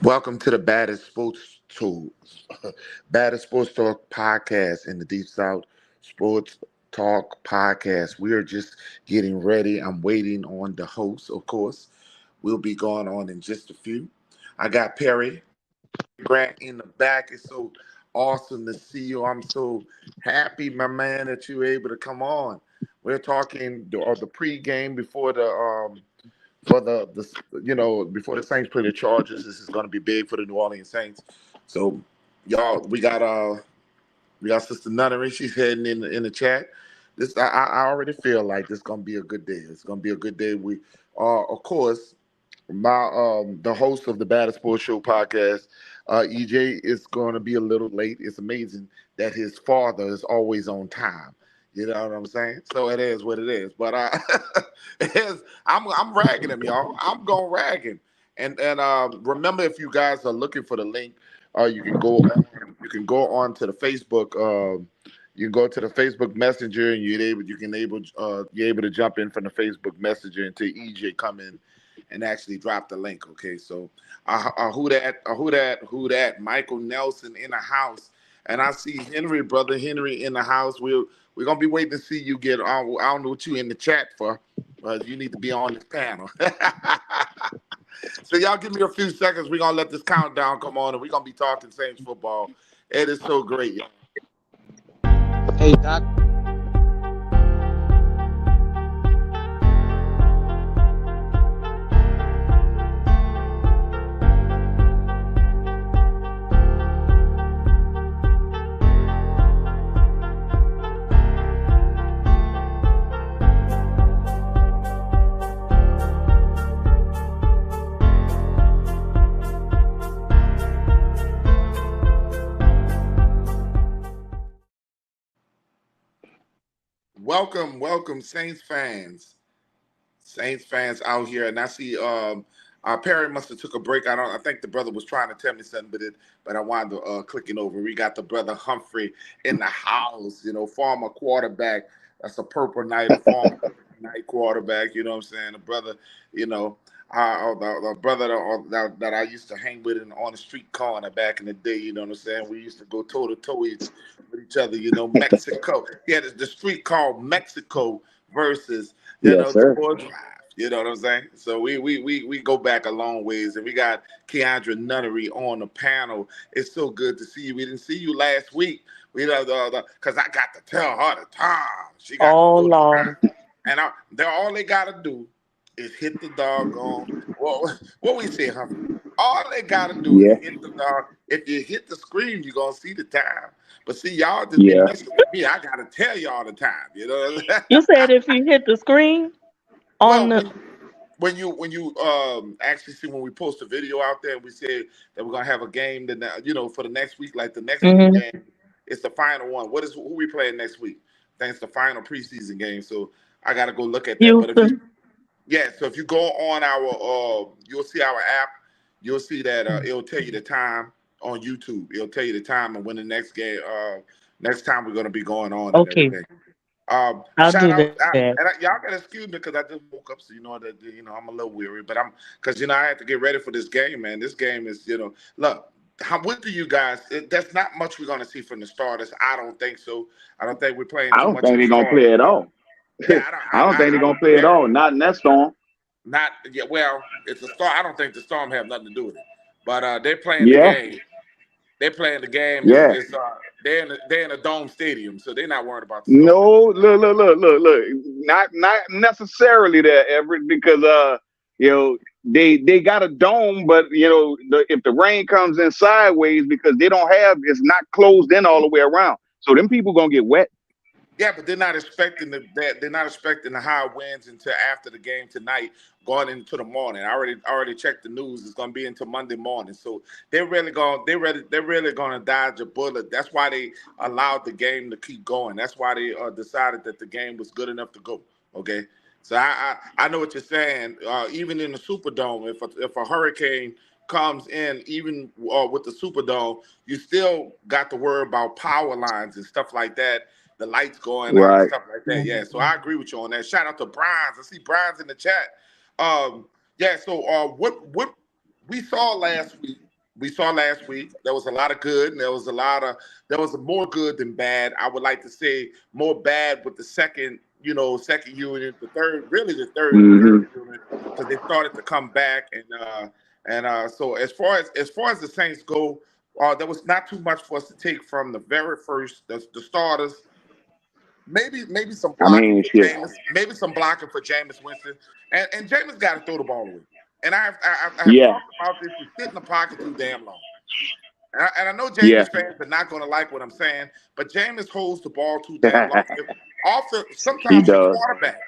Welcome to the Baddest Sports Tool, Baddest Sports Talk podcast in the Deep South Sports Talk podcast. We are just getting ready. I'm waiting on the host, of course. We'll be going on in just a few. I got Perry Grant in the back. It's so awesome to see you. I'm so happy, my man, that you were able to come on. We're talking the pregame before the before the Saints play the Chargers. This is going to be big for the New Orleans Saints. So y'all, we got Sister Nunnery. She's heading in the chat. I already feel like this is going to be a good day. It's going to be a good day. We of course my the host of the Baddest Sports Show podcast, EJ, is going to be a little late. It's amazing that his father is always on time. You know what I'm saying? So it is what it is. But it is, I'm ragging him, y'all. I'm going ragging. And remember, if you guys are looking for the link, you can go on to the Facebook. You can go to the Facebook Messenger, and you're able to jump in from the Facebook Messenger until EJ come in and actually drop the link. Okay, so who that? Michael Nelson in the house, and I see Henry, brother Henry, in the house. We're gonna be waiting to see you get on. I don't know what you in the chat for, but you need to be on this panel. So y'all give me a few seconds. We're gonna let this countdown come on, and we're gonna be talking Saints football. It is so great, y'all. Hey, Doc. Welcome, Saints fans out here, and I see Perry must have took a break. I think the brother was trying to tell me something, but I wound up clicking over. We got the brother Humphrey in the house. Former quarterback. That's a Purple Knight, a former Purple Knight quarterback. You know what I'm saying? The brother, you know. The brother that I used to hang with on the street corner back in the day, you know what I'm saying? We used to go toe to toe with each other, Mexico. Yeah, the street called Mexico versus Yes, the sir. Four Drive. You know what I'm saying? So we go back a long ways, and we got Keandra Nunnery on the panel. It's so good to see you. We didn't see you last week. We because I got to tell her the time. She got to Oh know the Lord. time, and all they gotta do is hit the doggone. What we say, Humphrey? All they gotta do is Yeah, hit the dog. If you hit the screen, you're gonna see the time. But see, y'all just be yeah. messing with me. I gotta tell y'all the time. You know. You said if you hit the screen on Well, the when you actually see when we post a video out there, we said that we're gonna have a game that for the next week, like the next week hmm game, it's the final one. Who we playing next week? Thanks the final preseason game. So I gotta go look at that. But if you Houston. Yeah, so if you go on our, you'll see our app. You'll see that it'll tell you the time on YouTube. It'll tell you the time and when the next game, next time we're gonna be going on and Okay, everything. I'll Shout do out, that. y'all gotta excuse me because I just woke up, so I'm a little weary, but because I had to get ready for this game, man. This game is, look. What do you guys? That's not much we're gonna see from the starters. I don't think so. I don't think we're playing I too don't much of think the they're gonna starters. play at all. Yeah, I don't think they're I gonna play at yeah. all. Not in that storm. Not yeah. Well, it's a storm. I don't think the storm have nothing to do with it. But they're playing the Yeah, game. They're playing the game. yeah. They're in a dome stadium, so they're not worried about the storm. No, look. Not necessarily there, Everett, because they got a dome, but if the rain comes in sideways, because it's not closed in all the way around, so them people gonna get wet. Yeah, but they're not expecting that. They're not expecting the high winds until after the game tonight, going into the morning. I already checked the news. It's going to be into Monday morning, so they're really going to dodge a bullet. That's why they allowed the game to keep going. That's why they decided that the game was good enough to go. Okay, so I know what you're saying. Even in the Superdome, if a hurricane comes in, even with the Superdome, you still got to worry about power lines and stuff like that, the lights going out and Right. stuff like that. Yeah, so I agree with you on that. Shout out to Brian's. I see Brian's in the chat. Yeah, so what we saw last week. we saw last week. There was a lot of good, and there was more good than bad. I would like to say more bad with the second unit, the third Mm-hmm. unit, because they started to come back, so as far as the Saints go, there was not too much for us to take from the very first the starters. Maybe some I blocking mean, for shit. Jameis. Maybe some blocking for Jameis Winston. And Jameis got to throw the ball away. And I have Yeah. talked about this. He sit in the pocket too damn long. And I know Yeah. Jameis fans are not going to like what I'm saying, but Jameis holds the ball too damn long. Also, He sometimes your does. quarterback,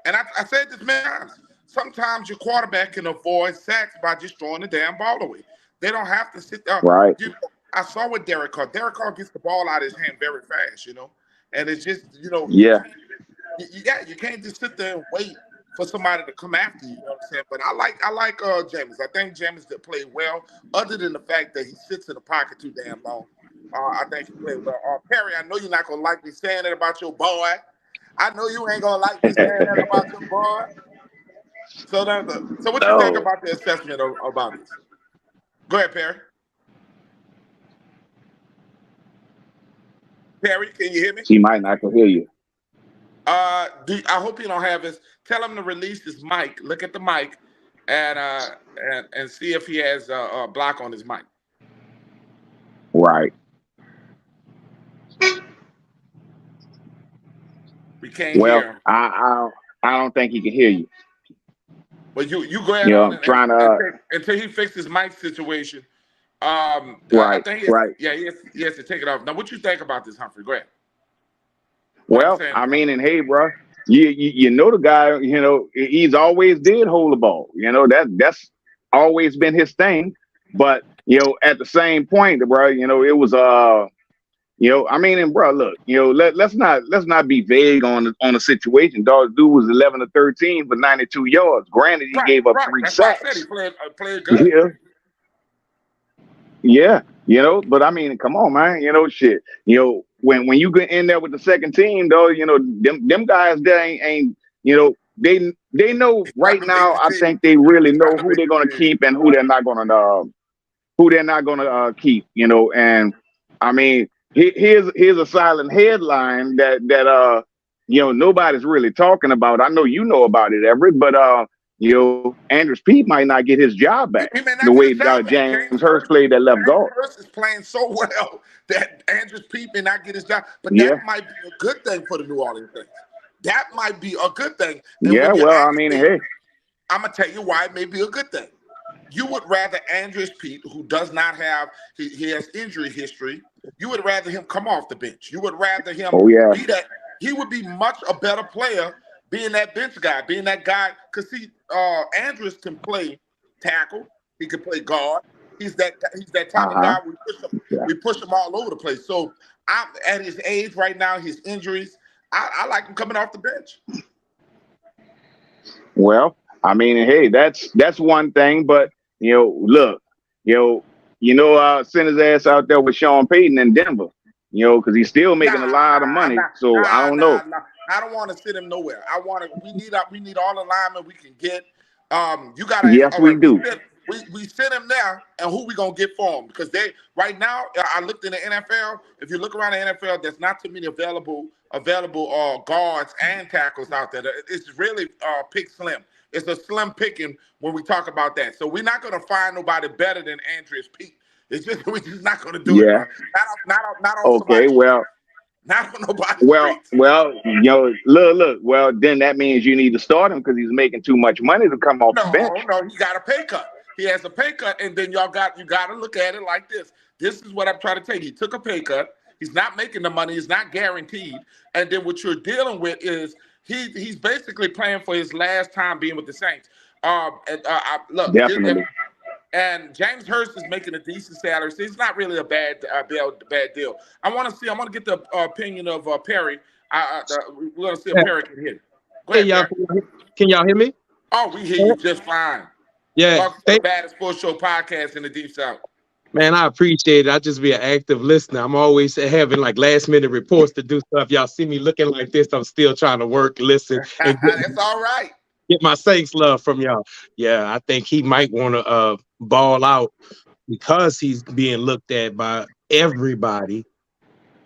and I said this many times, sometimes your quarterback can avoid sacks by just throwing the damn ball away. They don't have to sit there. Right. I saw with Derek Carr. Derek Carr gets the ball out of his hand very fast, and it's just, Yeah. you can't just sit there and wait for somebody to come after you. You know what I'm saying? But I like Jameis. I think Jameis did play well, other than the fact that he sits in the pocket too damn long. I think he played well. Perry, I know you're not gonna like me saying that about your boy. I know you ain't gonna like me saying that about your boy. So what you think No. about the assessment about this? Go ahead, Perry. Perry, can you hear me? She might not can hear you. I hope you don't have his. Tell him to release his mic. Look at the mic, and see if he has a block on his mic. Right. We can't Well, hear him. I don't think he can hear you. But you go ahead on I'm trying to until he fixes his mic situation. right. I think Right. he has to take it off. Now, what you think about this, Humphrey? Go ahead. Well, I mean, and hey, bro, you know the guy. He's always did hold the ball. That's always been his thing. But at the same point, bro, it was I mean, and bro, look, let's not be vague on the situation. Dude was 11 of 13 for 92 yards. Granted, he gave up 3 That's sacks. why I said he played good. Yeah, but I mean, come on, man. Shit. When you get in there with the second team, though, them guys there ain't they know right now. I think they really know who they're gonna keep and who they're not gonna keep. And I mean, here's a silent headline that nobody's really talking about. I know you know about it, Everett, but Andrews Pete might not get his job back the way James Hurst played that left guard. Hurst is playing so well that Andrews Pete may not get his job, but that might be a good thing for the New Orleans Saints. That might be a good thing. And I mean, hey, I'm gonna tell you why it may be a good thing. You would rather Andrews Pete, who does not have he has injury history, you would rather him come off the bench. You would rather him be that. He would be much a better player being that bench guy, being that guy, because Andrews can play tackle, he can play guard. He's that type of guy. We push him all over the place. So I'm at his age right now, his injuries, I like him coming off the bench. Well, I mean, hey, that's one thing, but look, send his ass out there with Sean Payton in Denver, because he's still making a lot of money. I don't know. I don't want to sit him nowhere. We need all the linemen we can get. You gotta. Yes, we do. We send him there, and who we gonna get for him? Because right now, I looked in the NFL. If you look around the NFL, there's not too many available guards and tackles out there. It's really pick slim. It's a slim picking when we talk about that. So we're not gonna find nobody better than Andrews Pete. We're just not gonna do it. Not on okay, well. Not on nobody. Well, look. Well, then that means you need to start him because he's making too much money to come off the bench. No, he got a pay cut. He has a pay cut, and then you got to look at it like this. This is what I'm trying to tell you. He took a pay cut. He's not making the money. It's not guaranteed. And then what you're dealing with is he's basically playing for his last time being with the Saints. Look, definitely. And James Hurst is making a decent salary, so it's not really a bad deal. I want to get the opinion of Perry. We're going to see if Perry can hear it. Go ahead, y'all, can y'all hear me? Oh, we hear you just fine. Yeah. Welcome to the Baddest Sports Show podcast in the Deep South. Man, I appreciate it. I just be an active listener. I'm always having like last minute reports to do stuff. Y'all see me looking like this. I'm still trying to work, listen. And that's all right. Get my Saints love from y'all. Yeah, I think he might want to ball out, because he's being looked at by everybody.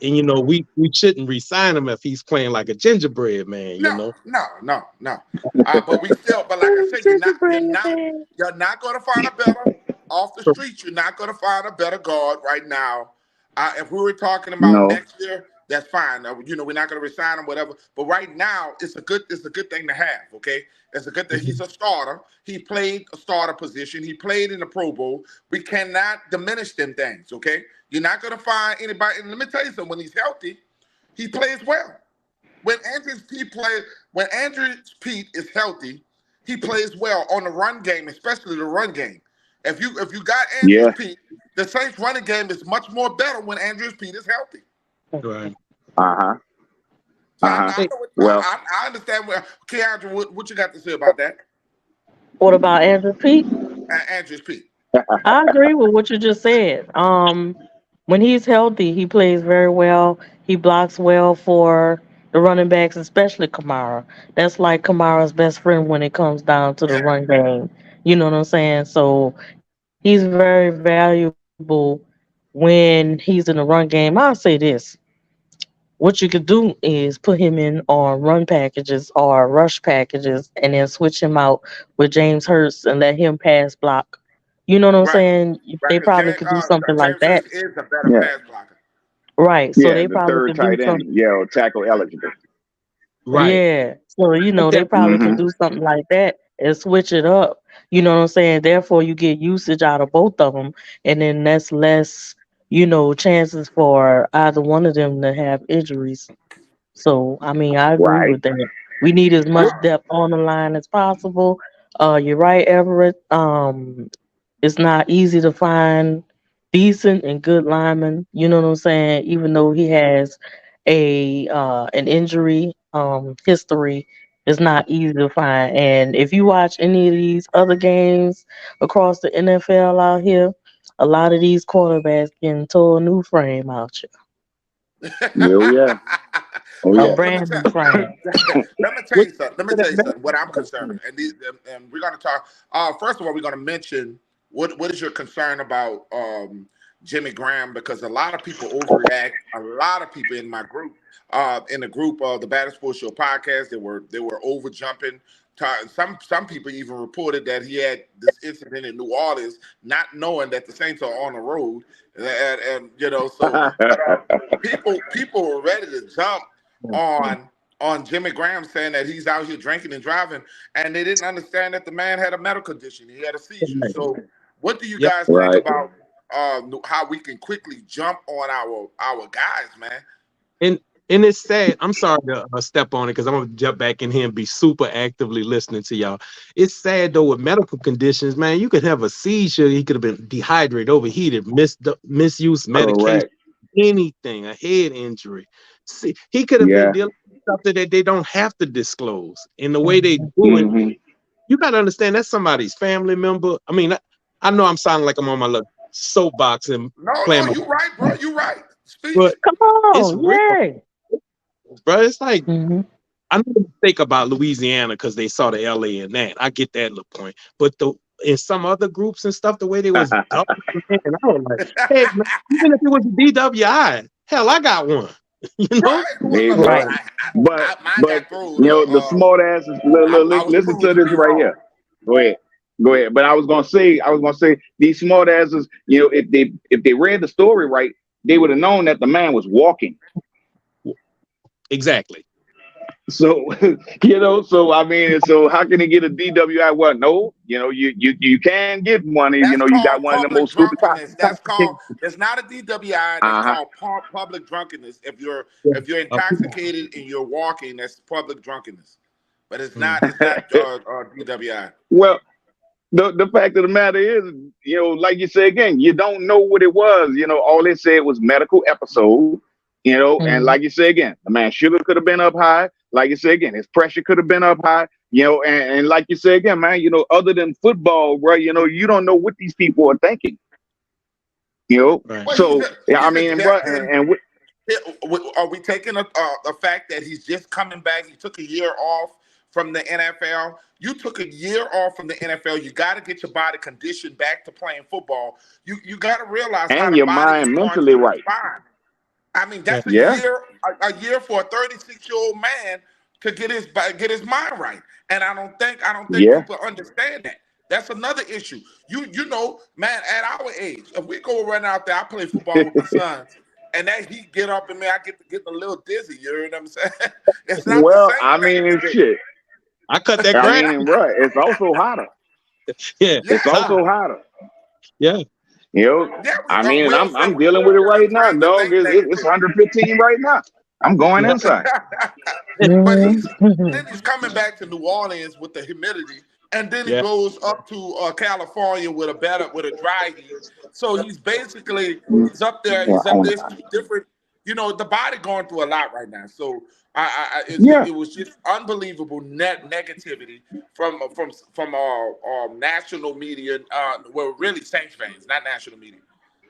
And we shouldn't re-sign him if he's playing like a gingerbread man. No. But we still, but like I said, you're not going to find a better off the street. You're not going to find a better guard right now. If we were talking about next year, that's fine. We're not going to resign him, whatever. But right now, it's a good thing to have. Okay, it's a good thing. He's a starter. He played a starter position. He played in the Pro Bowl. We cannot diminish them things. Okay, you're not going to find anybody. And let me tell you something. When he's healthy, he plays well. When Andrews Pete is healthy, he plays well on the run game, especially the run game. If you got Andrews Pete, the Saints running game is much more better when Andrews Pete is healthy. Right. So I understand where Keandra, what you got to say about that? What about Andrew Pete? Andrews Pete. I agree with what you just said. When he's healthy, he plays very well. He blocks well for the running backs, especially Kamara. That's like Kamara's best friend when it comes down to the run game. You know what I'm saying? So he's very valuable when he's in the run game. I'll say this. What you could do is put him in on run packages or rush packages and then switch him out with James Hurst and let him pass block. You know what I'm saying? They probably could do something like that. James is a better pass blocker. Right. So they the probably third could tight do end, something. tackle eligible. Right. Yeah. So, they probably could do something like that and switch it up. You know what I'm saying? Therefore, you get usage out of both of them. And then that's less, chances for either one of them to have injuries. So, I agree with that. We need as much depth on the line as possible. You're right, Everett. It's not easy to find decent and good linemen. You know what I'm saying? Even though he has an injury history, it's not easy to find. And if you watch any of these other games across the NFL out here, a lot of these quarterbacks can tow a new frame out here. A brand new frame. Let me tell you something. What I'm concerned, and we're going to talk. First of all, we're going to mention what is your concern about Jimmy Graham, because a lot of people overreact. A lot of people in my group, in the group of the Batter Sports Show podcast, they were over jumping. Some people even reported that he had this incident in New Orleans, not knowing that the Saints are on the road, and so people were ready to jump on Jimmy Graham, saying that he's out here drinking and driving, and they didn't understand that the man had a medical condition. He had a seizure. So what do you guys think about how we can quickly jump on our guys, man? And it's sad. I'm sorry to step on it because I'm going to jump back in here and be super actively listening to y'all. It's sad, though, with medical conditions, man. You could have a seizure. He could have been dehydrated, overheated, misuse medication, anything, a head injury. See, he could have been dealing with something that they don't have to disclose. In the way they do it, you got to understand that's somebody's family member. I mean, I know I'm sounding like I'm on my little soapbox and playing. No, you're right, bro. You're right. But come on, it's real. Bro, it's like I know the mistake about Louisiana because they saw the LA in that. I get that little point. But in some other groups and stuff, the way they was and I was like, hey, man, even if it was a DWI, hell, I got one. You know? Right. But the smart asses, listen to this right here. Go ahead. But I was gonna say these smart asses, if they read the story right, they would have known that the man was walking. Exactly. So so how can they get a DWI? Well, no, you can get one. You got one of the most stupid. That's called. It's not a DWI. That's called public drunkenness. If you're intoxicated and you're walking, that's public drunkenness. But it's not. It's not DWI. Well, the fact of the matter is, like you said again, you don't know what it was. All they said was medical episode. And like you say again, the man's sugar could have been up high. Like you say again, his pressure could have been up high. And like you say again, man, other than football, bro, you don't know what these people are thinking. Right. So I mean, bro, are we taking the fact that he's just coming back? He took a year off from the NFL. You took a year off from the NFL. You got to get your body conditioned back to playing football. You got to realize how And the your body is mind going mentally to right. respond. I mean, that's Yeah. a year for a 36-year-old man to get his mind right. And I don't think Yeah. people understand that. That's another issue. You know, man, at our age, if we go run out there, I play football with my sons, and that heat get up in me, I get a little dizzy. You know what I'm saying? It's not the Well, same I back in mean, the day. shit. I cut that I grass. mean, bro, it's also hotter. Yeah, Yeah, It's also hotter. yeah. You know, yeah. I mean, and Will I'm said dealing with it right we're now, trained to dog. think It's negative. 115 right now. I'm going Yeah. inside. But Mhm. then he's coming back to New Orleans with the humidity, and then he Yeah. goes up to California with a dry heat. So he's up there. Yeah, He's up on there. the It's two different. You know, the body going through a lot right now. So yeah, it was just unbelievable negativity from national media. Well, really Saints fans, not national media.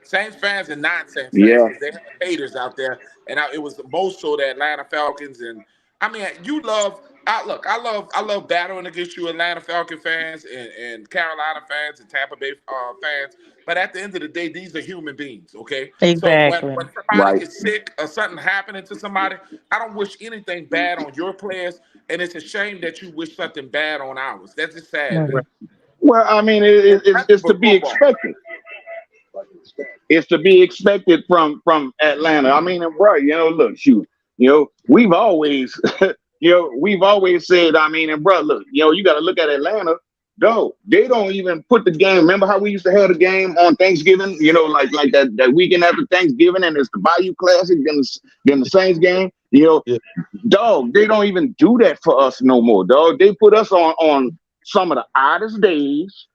Saints fans and non-Saints fans, yeah, because they have haters out there, and it was most so the Atlanta Falcons. And I mean, you love. I love battling against you, Atlanta Falcon fans and Carolina fans and Tampa Bay fans. But at the end of the day, these are human beings, okay? So Exactly. when somebody right. is sick or something happening to somebody, I don't wish anything bad on your players, and it's a shame that you wish something bad on ours. That's just sad, man. Mhm. Right. Well, I mean, It's it's nothing to but be football. expected. It's to be expected from Atlanta. I mean, and bro, look, shoot, we've always, we've always said, I mean, and bro, look, you got to look at Atlanta. No, they don't even put the game. Remember how we used to have the game on Thanksgiving? Like that weekend after Thanksgiving, and it's the Bayou Classic, then the Saints game. Yeah. Dog, they don't even do that for us no more, dog. They put us on some of the oddest days.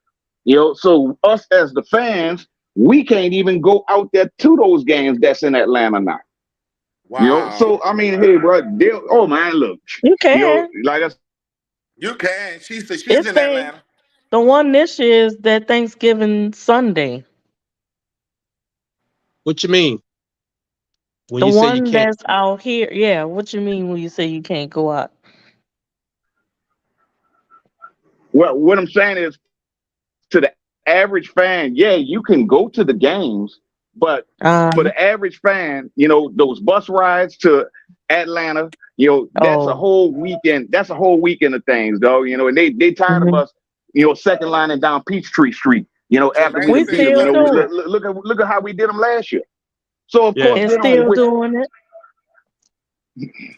So us as the fans, we can't even go out there to those games that's in Atlanta now. Wow. So I mean, hey, bro, oh man, look, You can. like I said, You can. She's It's in they. Atlanta. The one this year is that Thanksgiving Sunday. What you mean when The you say you one can't? that's out here. Yeah. What you mean when you say you can't go out? well, what I'm saying is to the average fan, yeah, you can go to the games, but for the average fan, those bus rides to Atlanta, that's a Oh. whole weekend. That's a whole weekend of things, though. And they tired of Mhm. us, second lining down Peachtree Street. After we Jermaine We done said beat he them, still gonna do it. look at how we did them last year. So of Yeah. course And they don't still wish. doing it.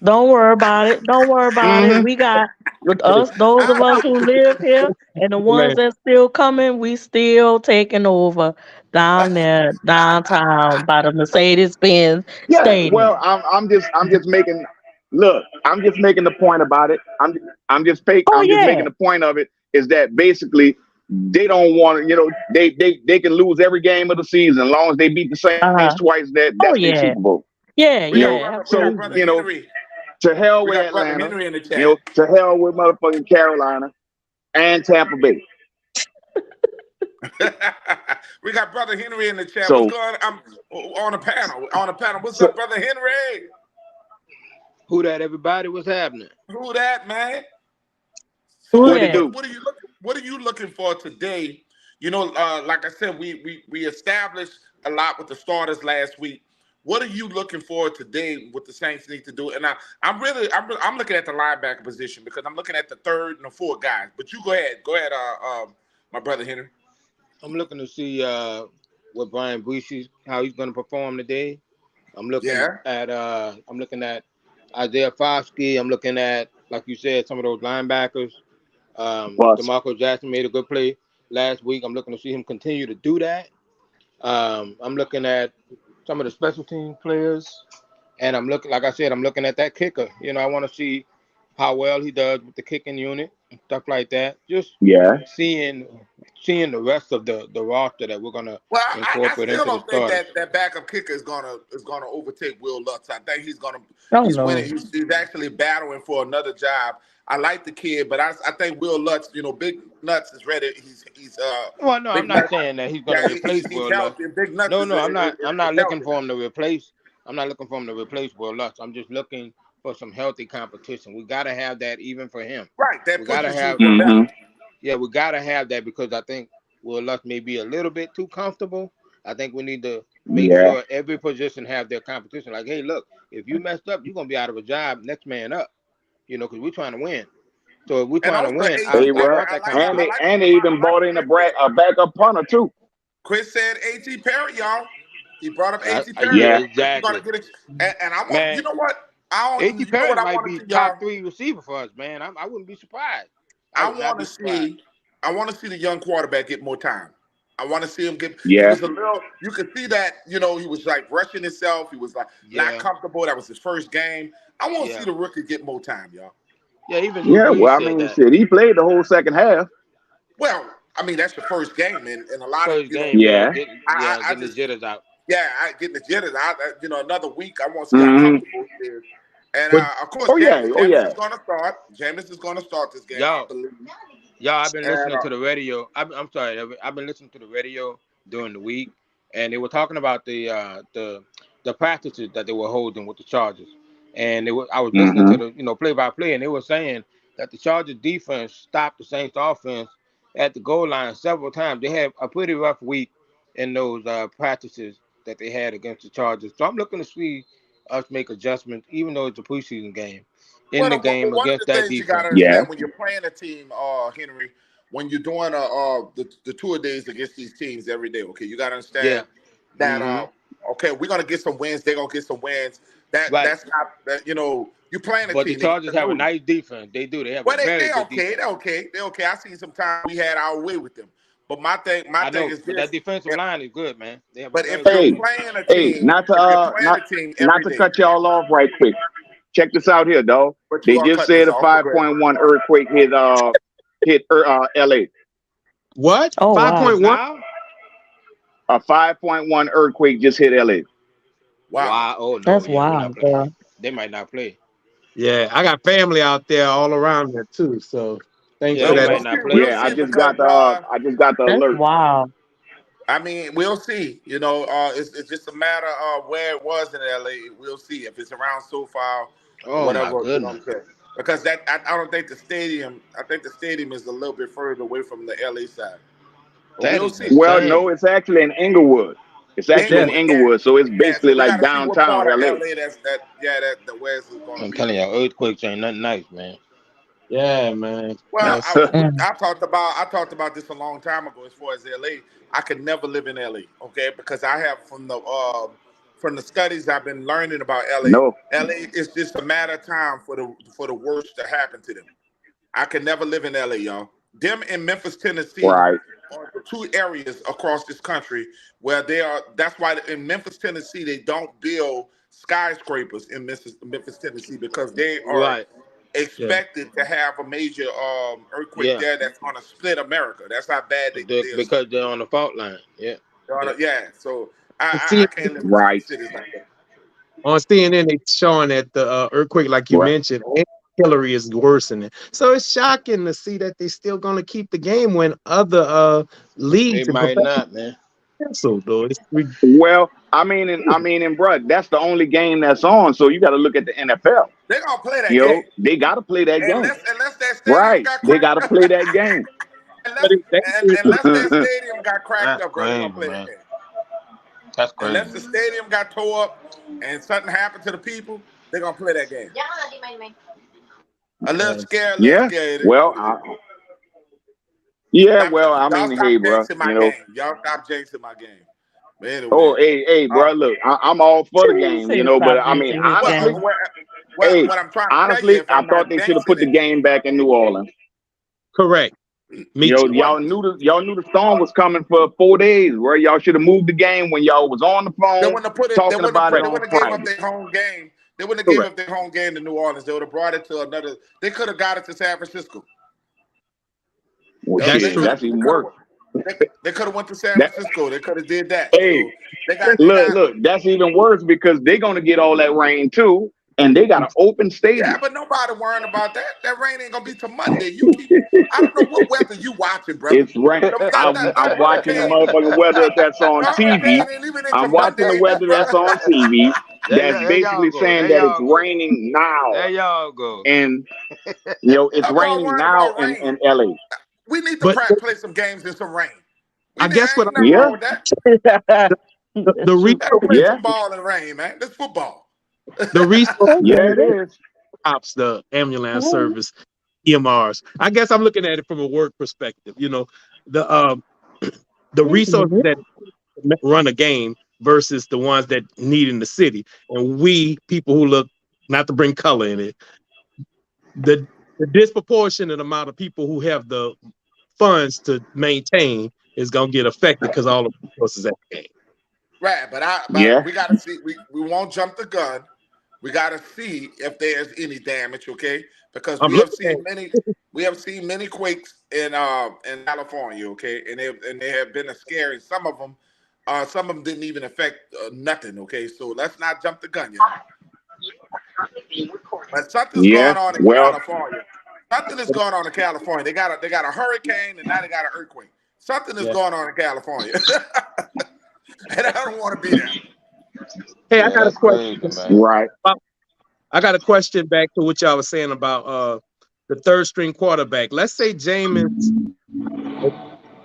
Don't worry about it. Don't worry about it. Hmm. We got with us, those of us who live here, and the ones Man, that still coming. We still taking over down there downtown by the Mercedes Benz Yeah, well, Stadium. I'm just making look. I'm just making the point about it. Oh I'm just yeah. making the point of it is that basically they don't want to. They can lose every game of the season as long as they beat the Saints Uh huh. twice. Oh That's their yeah. Super Bowl. Yeah. we got Yeah. So brother Absolutely. Henry. to hell We with got brother Atlanta. Henry in the chat. To hell with motherfucking Carolina and Tampa Bay. We got brother Henry in the chat. What's So going on? I'm on a panel. On a panel. What's so up, brother Henry? Who that? Everybody? What's happening? Who that, man? So Who what they that? do? what are you looking for today? Like I said, we established a lot with the starters last week. What are you looking for today? What the Saints need to do? And I'm looking at the linebacker position because I'm looking at the third and the fourth guys. But you go ahead, my brother Henry. I'm looking to see what Brian Brees how he's going to perform today. Yeah. I'm looking at Isaiah Foskey. I'm looking at, like you said, some of those linebackers. Plus, DeMarco Jackson made a good play last week. I'm looking to see him continue to do that. I'm looking at some of the special team players, and like I said, I'm looking at that kicker. I want to see how well he does with the kicking unit and stuff like that. Just yeah. seeing the rest of the roster that we're gonna Well, I incorporate still into the don't think starters. that backup kicker is gonna overtake Will Lutz. I think Oh he's winning. no. He's actually battling for another job. I like the kid, but I think Will Lutz, Big Nuts is ready. He's Well, no, I'm Big not Nuts. saying that he's gonna Yeah, replace he's Will Lutz. healthy. Big Nuts No, is, no, is, I'm not. is I'm not looking healthy for now. him to replace. I'm not looking for him to replace Will Lutz. I'm just looking for some healthy competition. We got to have that even for him. Right, that We got to pushes you have, for better. yeah, we got to have that because I think Will Lutz may be a little bit too comfortable. I think we need to make sure every position have their competition. Like, hey, look, if you messed up, you're gonna be out of a job. Next man up, because we're trying to win. So if we're And trying to also, win, AT, I want that kind of And thing. they even brought in a backup punter too. Chris said A.T. Perry, y'all. He brought up A.T. Perry. Yeah, He's exactly. gonna get it. And I want, Man, you know what? A.T. You know Perry what I might want be to see, top y'all? 3 receiver for us, man. I wouldn't be surprised. I would not want be to surprised. see. I want to see the young quarterback get more time. I want to see him get. He Yeah. was a little. You could see that. He was like rushing himself. He was like not comfortable. That was his first game. I want to see the rookie get more time, y'all. Yeah, even Drew Brees well, I said mean, that. shit, he played the whole second half. Well, I mean that's the first game, and a lot First of game, getting the jitters out. Yeah, I getting the jitters. Another week. I want to see how comfortable he is. And of course, Jameis is going to start. Jameis is going to start this game, I believe. Y'all, I've been listening to the radio. I'm sorry, I've been listening to the radio during the week, and they were talking about the practices that they were holding with the Chargers, and I was listening to the play by play, and they were saying that the Chargers defense stopped the Saints offense at the goal line several times. They had a pretty rough week in those practices that they had against the Chargers. So I'm looking to see us make adjustments, even though it's a preseason game, in the game one against of the that things you defense. got to understand when you're playing a team, Henry, when you're doing the tour days against these teams every day, okay, you got to understand that okay, we're gonna get some wins. They're gonna get some wins. That's not that you're playing a But team. the Chargers have a nice defense. They do. They have a very good defense. They're okay. I seen some time we had our way with them. But my thing is but that defensive line is good, man. But if you're playing a team, not to cut y'all off right quick. Check this out here, dog. They just said a 5.1 earthquake hit LA. What? Oh, 5.1? Wow. A 5.1 earthquake just hit LA. Wow. Oh, no. That's wild, bro. They might not play. Yeah, I got family out there all around there too. So thanks for they that. might not play. I just got the That's alert. wild. I mean, we'll see. It's just a matter of where it was in LA. We'll see if it's around SoFi or whatever. My goodness. Because I don't think the stadium. I think the stadium is a little bit further away from the LA side. We'll see. Well, no, it's actually in Inglewood. It's actually in Inglewood, so it's basically like downtown LA. The West is going to be. I'm telling you, earthquakes ain't nothing nice, man. Yeah, man. Well, I talked about this a long time ago. As far as LA, I could never live in LA. Okay, because I have from the studies I've been learning about LA. No. LA is just a matter of time for the worst to happen to them. I could never live in LA, y'all. Them in Memphis, Tennessee, right, are the two areas across this country where they are. That's why in Memphis, Tennessee, they don't build skyscrapers in Memphis, Tennessee, because they are expected to have a major earthquake there that's going to split America. That's how bad they are. Because they're on the fault line. Yeah. So I can't live in cities like that. On CNN, they showing that the earthquake, like you mentioned, Hillary is worsening. So it's shocking to see that they still going to keep the game when other leagues they might not, man. Canceled, though. Well, I mean, bro, that's the only game that's on. So you got to look at the NFL. They're gonna play that game. They got to play that game. Unless that stadium got they got to play that game. unless that stadium got cracked up, they're gonna play that game. That's crazy. Unless the stadium got tore up and something happened to the people, they're gonna play that game. A little scared. Well, I mean, hey, bro, y'all stop jinxing my game. But anyway, hey, bro, look, I'm all for the game, but I mean, honestly, I thought they should have put the game back in New Orleans. Correct. Y'all knew the storm was coming for 4 days. Where y'all should have moved the game when y'all was on the phone talking about it on Friday. They wouldn't have gave up their home game. They wouldn't have gave up their home game to New Orleans. They would have brought it to another. They could have got it to San Francisco. Well, that's even worse. They could have went to San Francisco. They could have did that. Hey, look, that's even worse because they're gonna get all that rain too. and they got an open Yeah, stadium. but nobody worrying about that. That rain ain't gonna be till Monday. I don't know what weather you watching, brother. It's rain. I'm watching the motherfucking weather that's on TV. Ain't even into I'm watching the Monday yet, weather that's on TV. That's There y'all basically go. saying There that it's y'all go. raining now, There y'all go. and it's I'm all raining worried now about rain. in LA. We need to But play some games in some rain. I guess what Ain't nothing wrong with that. the reason Let's play Yeah. some ball in the rain, man. That's football. the reason Yeah, it is. stops the ambulance service EMRs. I guess I'm looking at it from a work perspective. You know, the resources that run a game versus the ones that need in the city, and we people who look, not to bring color in it, the disproportionate amount of people who have the funds to maintain is gonna get affected because all the resources at the game. Right, but Yeah. we gotta see. We won't jump the gun. We gotta see if there's any damage, okay? Because I'm we have looking at seen many quakes in California, okay, and they have been scary. Some of them didn't even affect nothing, okay. So let's not jump the gun, But something's Yeah. going on in Well, California. Something is going on in California. They got a hurricane and now they got an earthquake. Something is going on in California, and I don't want to be there. Hey, I got a question. Crazy, right. I got a question back to what y'all was saying about the third string quarterback. Let's say Jameis, you know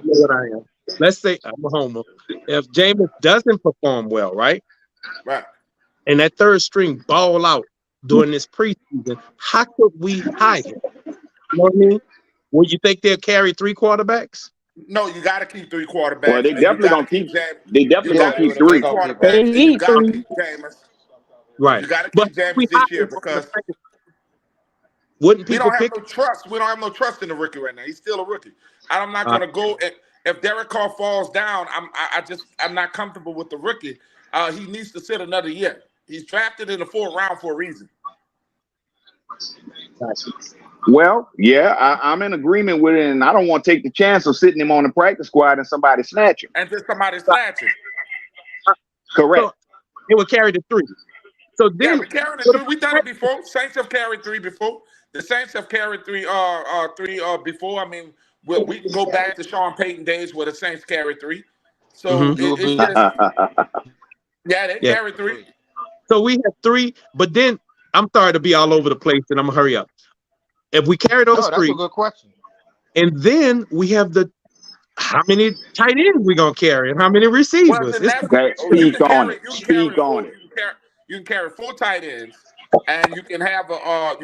what I am. Let's say I'm a homer. If Jameis doesn't perform well, right? Right. And that third string ball out during this preseason, how could we hide him? You know what I mean? Would you think they'll carry 3 quarterbacks? No, you got to keep 3 quarterbacks. Well, they and you definitely gotta gonna keep. James. They definitely gonna keep 3 quarterbacks, and you got to keep Jameis. Right. You got to But keep Jameis we this hide year him because wouldn't we people don't have pick? no trust. We don't have no trust in the rookie right now. He's still a rookie. I'm not going to go if Derek Carr falls down. I'm not comfortable with the rookie. He needs to sit another year. He's drafted in the 4th round for a reason. Well, yeah, I'm in agreement with it, and I don't want to take the chance of sitting him on the practice squad and somebody snatch him. And then somebody snatch him. Correct. So it would carry the 3. So then, Yeah, we carried it 3. We done it before. Saints have carried 3 before. The Saints have carried 3 before. I mean, we can go back to Sean Payton days where the Saints carried 3. So it's just they carried 3. So we have 3, but then I'm sorry to be all over the place, and I'm gonna hurry up. If we carry those 3, that's a good question. And then we have how many tight ends we gonna carry and how many receivers? Speak on it. Speak on it. You can carry 4 tight ends, and you can have a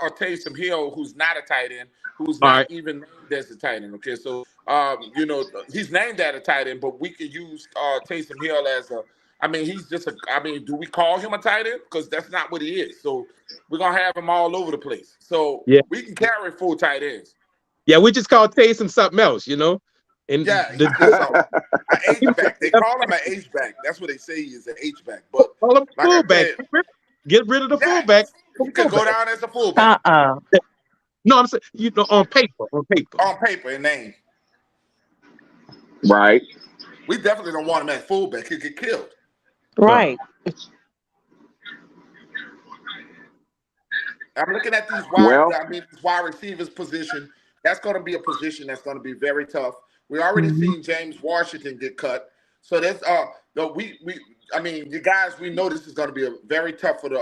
Taysom Hill who's not a tight end, who's not even named as a tight end. Okay, so he's named as a tight end, but we could use Taysom Hill as a. I mean, he's just do we call him a tight end? Because that's not what he is. So we're gonna have him all over the place. So we can carry 4 tight ends. Yeah, we just call Taysom something else, And an H-back. They call him an H-back. That's what they say he is, an H-back. But call him fullback. Get rid of the fullback. He could go down as a fullback. No, I'm saying on paper. On paper and name. Right. We definitely don't want him as fullback. He'll get killed. Right. I'm looking at these wide receivers position. That's going to be a position that's going to be very tough. We already seen James Washington get cut. So that's you guys, we know this is going to be very tough for the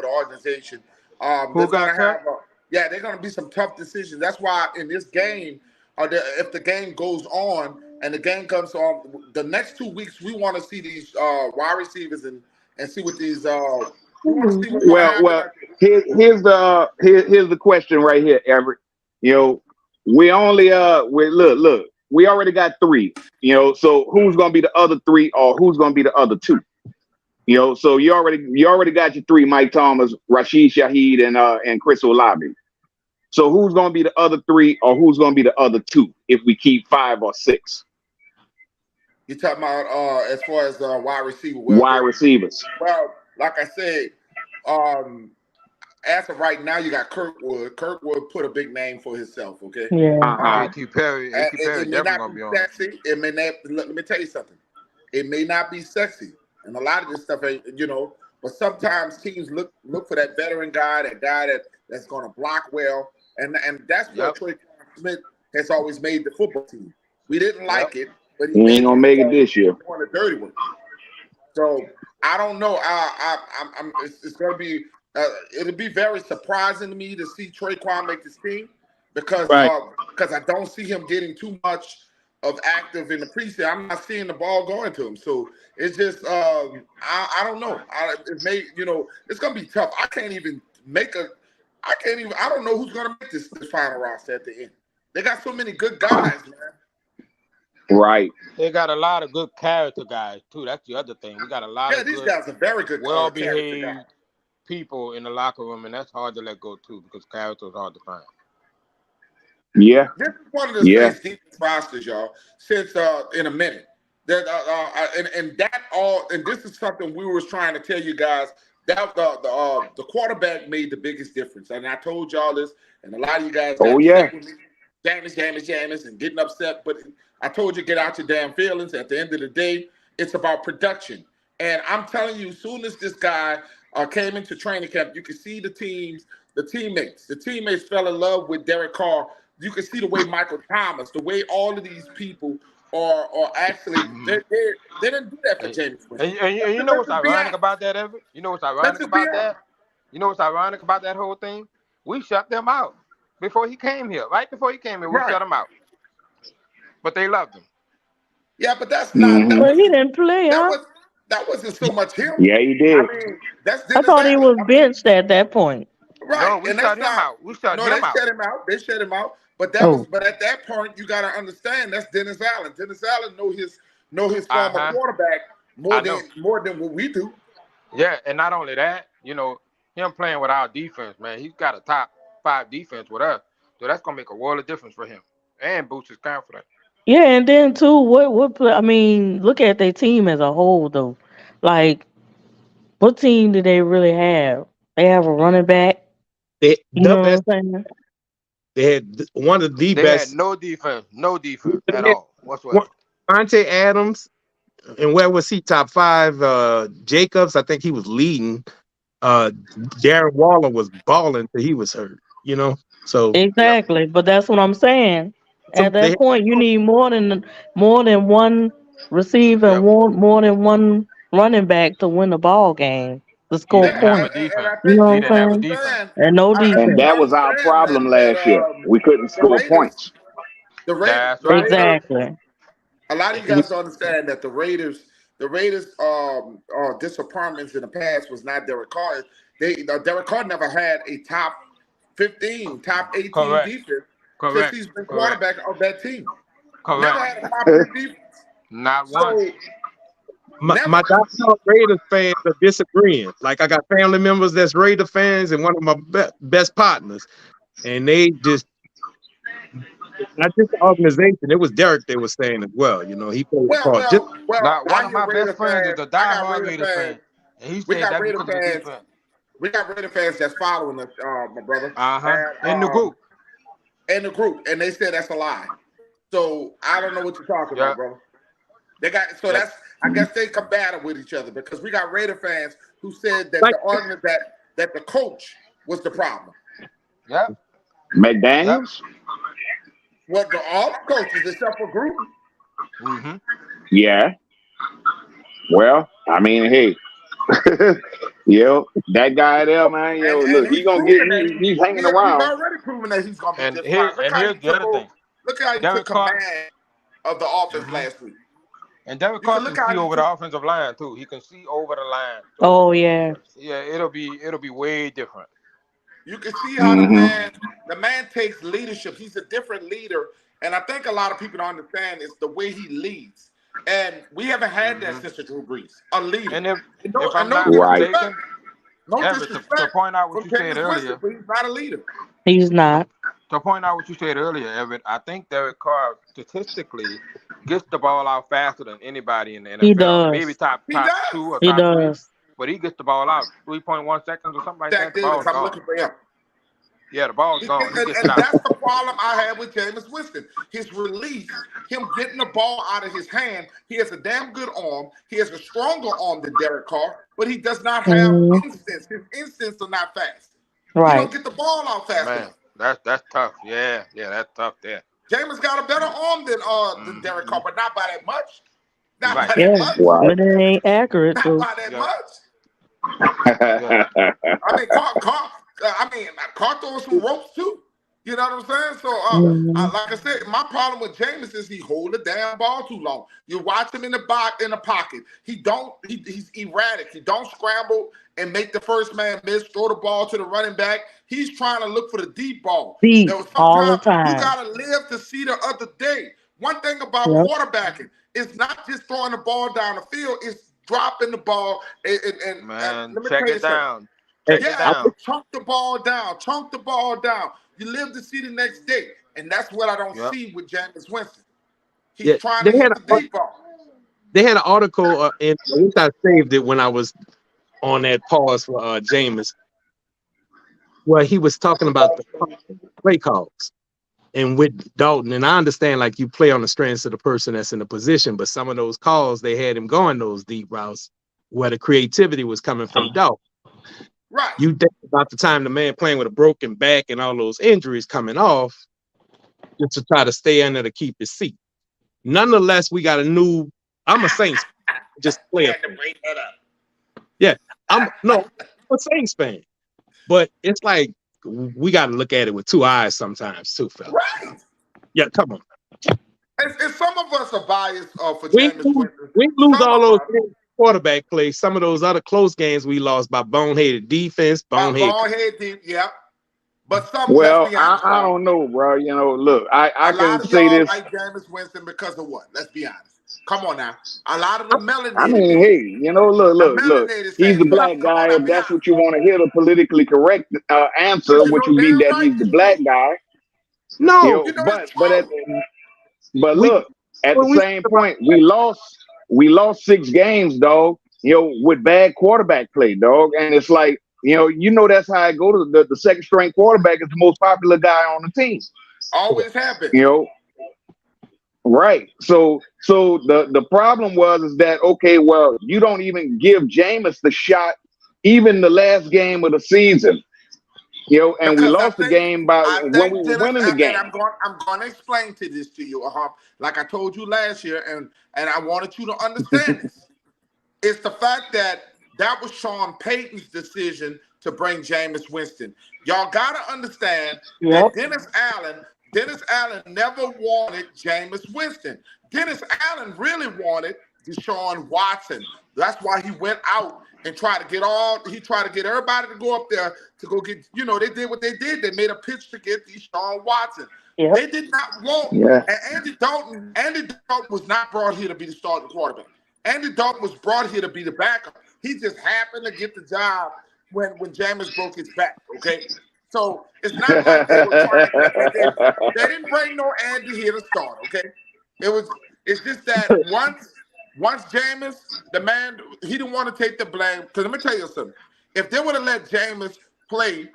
organization. Who got cut? They're going to be some tough decisions. That's why in this game, if the game goes on and the game comes on, the next 2 weeks we want to see these wide receivers and see what these. Well, here's the question right here, Everett. We only look. We already got 3. So who's gonna be the other 3, or who's gonna be the other 2? So you already got your 3: Mike Thomas, Rashid Shaheed, and Chris Olave. So who's gonna be the other 3, or who's gonna be the other 2 if we keep 5 or 6? You talking about as far as wide receiver? Wide receivers. Well, like I said, as of right now, you got Kirkwood. Kirkwood put a big name for himself. Okay. Yeah. A.T. Perry It may definitely not gonna be be on. sexy. It may not. Let me tell you something. It may not be sexy, and a lot of this stuff ain't. but sometimes teams look for that veteran guy, that's going to block well, and that's what Trey Smith has always made the football team. We didn't like it, but he ain't gonna make it this year. On the dirty work. So I don't know. It's going to be. It'll be very surprising to me to see Traquan make this team because I don't see him getting too much of active in the preseason. I'm not seeing the ball going to him, so it's just I don't know. It's going to be tough. I don't know who's going to make this final roster at the end. They got so many good guys, man. Right. They got a lot of good character guys too. That's the other thing. We got a lot of these guys are very good, well-behaved people in the locker room, and that's hard to let go too because character is hard to find. Yeah. This is one of the best defense rosters, y'all, since in a minute. That and this is something we were trying to tell you guys. That the quarterback made the biggest difference, and I told y'all this, and a lot of you guys James, and getting upset, but I told you get out your damn feelings. At the end of the day, it's about production, and I'm telling you, as soon as this guy came into training camp, you could see the teammates fell in love with Derek Carr. You can see the way Michael Thomas, the way all of these people are actually they didn't do that for James. And you know what's ironic about that, Everett? You know what's ironic about that? You know what's ironic about that whole thing? We shut them out before he came here. Right before he came here, we shut him out. But they loved him. Yeah, but that's not. But he didn't play. That wasn't so much him. Yeah, he did. I mean, I thought he was benched at that point. Right. No, we shut him out. We shut him out. They shut him out. But but at that point, you got to understand that's Dennis Allen. Dennis Allen know his former quarterback more than what we do. Yeah, and not only that, him playing with our defense, man, he's got a top 5 defense with us, so that's gonna make a world of difference for him and boost his confidence. Yeah, and then too, look at their team as a whole though. Like, what team do they really have? They have a running back. You know what I'm saying? They had one of the best. They had no defense at all whatsoever. Monte Adams, and where was he? Top 5. Jacobs, I think he was leading. Darren Waller was balling till he was hurt. So exactly. But that's what I'm saying. At that point, you need more than one receiver and more than one running back to win the ball game. To score points. You know what I'm saying? And no defense. And that was our problem last year. We couldn't score points. The Raiders, exactly. A lot of you guys don't understand that the Raiders' disappointments in the past was not Derek Carr. Derek Carr never had a top 15, top 18 defense since he's been quarterback of that team. Correct. Never had a top 15 defense. Not once. My diehard Raider fans are disagreeing. Like, I got family members that's Raider fans and one of my best partners, and they just not just the organization. It was Derek they were saying as well. He played one of my best friends is a diehard Raider fan, and he said that because of the defense. We got Raider fans that's following us, my brother. In the group. And they said that's a lie. So I don't know what you're talking about, bro. That's. I guess they combated with each other because we got Raider fans who said that the argument that the coach was the problem. Yeah. McDaniels? Well, all the coaches except for Gruden. Mm-hmm. Yeah. Well, I mean, hey. That guy there, man, look, he's gonna he's hanging around. He's already proven that he's gonna be and here's the other thing. Look how he took command of the offense last week. And Derek Carr can see over the offensive line too. He can see over the line. So, oh yeah. Yeah, it'll be way different. You can see how the man takes leadership. He's a different leader, and I think a lot of people don't understand is the way he leads. And we haven't had that since Drew Brees, a leader. And if I'm not mistaken, to point out what you said earlier, he's not a leader. He's not. To point out what you said earlier, Everett, I think Derek Carr statistically gets the ball out faster than anybody in the NFL. He does. Maybe top 2 or top 3. But he gets the ball out 3.1 seconds or something like that. I'm looking for him. Yeah, the ball's gone. He And, gets and it out. that's the problem I have with Jameis Winston. His release, him getting the ball out of his hand. He has a damn good arm. He has a stronger arm than Derek Carr, but he does not have Mhm. instincts. His instincts are not fast. He Right. don't get the ball out fast Man, enough. that's tough. Yeah, that's tough there. Jameis got a better arm than Derek Carr, but not by that much. Not Right. by Yeah, that much. Right. but it ain't accurate Not though. by that Yeah. much. Yeah. I mean, Carr throwing some ropes too. You know what I'm saying? So, Mhm. like I said, my problem with Jameis is he hold the damn ball too long. You watch him in the pocket. He's erratic. He don't scramble and make the first man miss. Throw the ball to the running back. He's trying to look for the deep ball. Deep Now, all the sometimes you time. gotta live to see the other day. One thing about Yep. quarterbacking is not just throwing the ball down the field; it's dropping the ball. And Man, let me check tell you it something. down. Check it Yeah, down. chunk the ball down. Chunk the ball down. You live to see the next day. And that's what I don't Yep. see with Jameis Winston. He's Yeah, trying they to had hit the deep ball. an article and I wish I saved it when I was on that pause for Jameis, where he was talking about the play calls and with Dalton. And I understand like you play on the strengths of the person that's in the position, but some of those calls they had him going those deep routes where the creativity was coming from Dalton. Right. You think about the time the man playing with a broken back and all those injuries coming off just to try to stay under to keep his seat. Nonetheless, we got a new. I'm a Saints fan, just I player. had to bring that up. Yeah, I'm a Saints fan, but it's like we got to look at it with two eyes sometimes too, fellas. Right. Yeah, come on. And some of us are biased for We Jameis Winston. lose Some all of those us quarterback plays. Some of those other close games we lost by boneheaded defense, by bonehead. ball head deep, yeah. But let's Well, be honest. I don't know, bro. You know, look, I A lot can of say y'all this. like Jameis Winston because of what? Let's be honest. Come on now. A lot of the I melanated mean, people. hey, you know, The look. melanated He's the Saints black fans. Come on guy. now, If be that's honest. what you want to hear, the politically correct answer, But you which know would be damn that right he's the it's black true. guy. No, You know, You know but it's but true. we look, at the when we same point, we lost 6 games, dog. You know, with bad quarterback play, dog, and it's like you know that's how I go to the second string quarterback is the most popular guy on the team. Always have been. You know, right? So the problem is that okay, well, you don't even give Jameis the shot, even the last game of the season. You know, and we Because lost the game by I when we think were Dennis, winning the and game. I'm going to explain this to you, like I told you last year, and I wanted you to understand this. It's the fact that was Sean Payton's decision to bring Jameis Winston. Y'all got to understand Yep. that Dennis Allen never wanted Jameis Winston. Dennis Allen really wanted Deshaun Watson. That's why he went out and tried to get everybody to go up there to go get, they did what they did. They made a pitch to get Deshaun Watson. Yep. They did not want, Yeah. and Andy Dalton was not brought here to be the starting quarterback. Andy Dalton was brought here to be the backup. He just happened to get the job when Jameis broke his back, okay? So it's not like they were trying to they didn't bring no Andy here to start, okay? It's just that once Jameis, the man, he didn't want to take the blame. Because let me tell you something. If they would have let Jameis play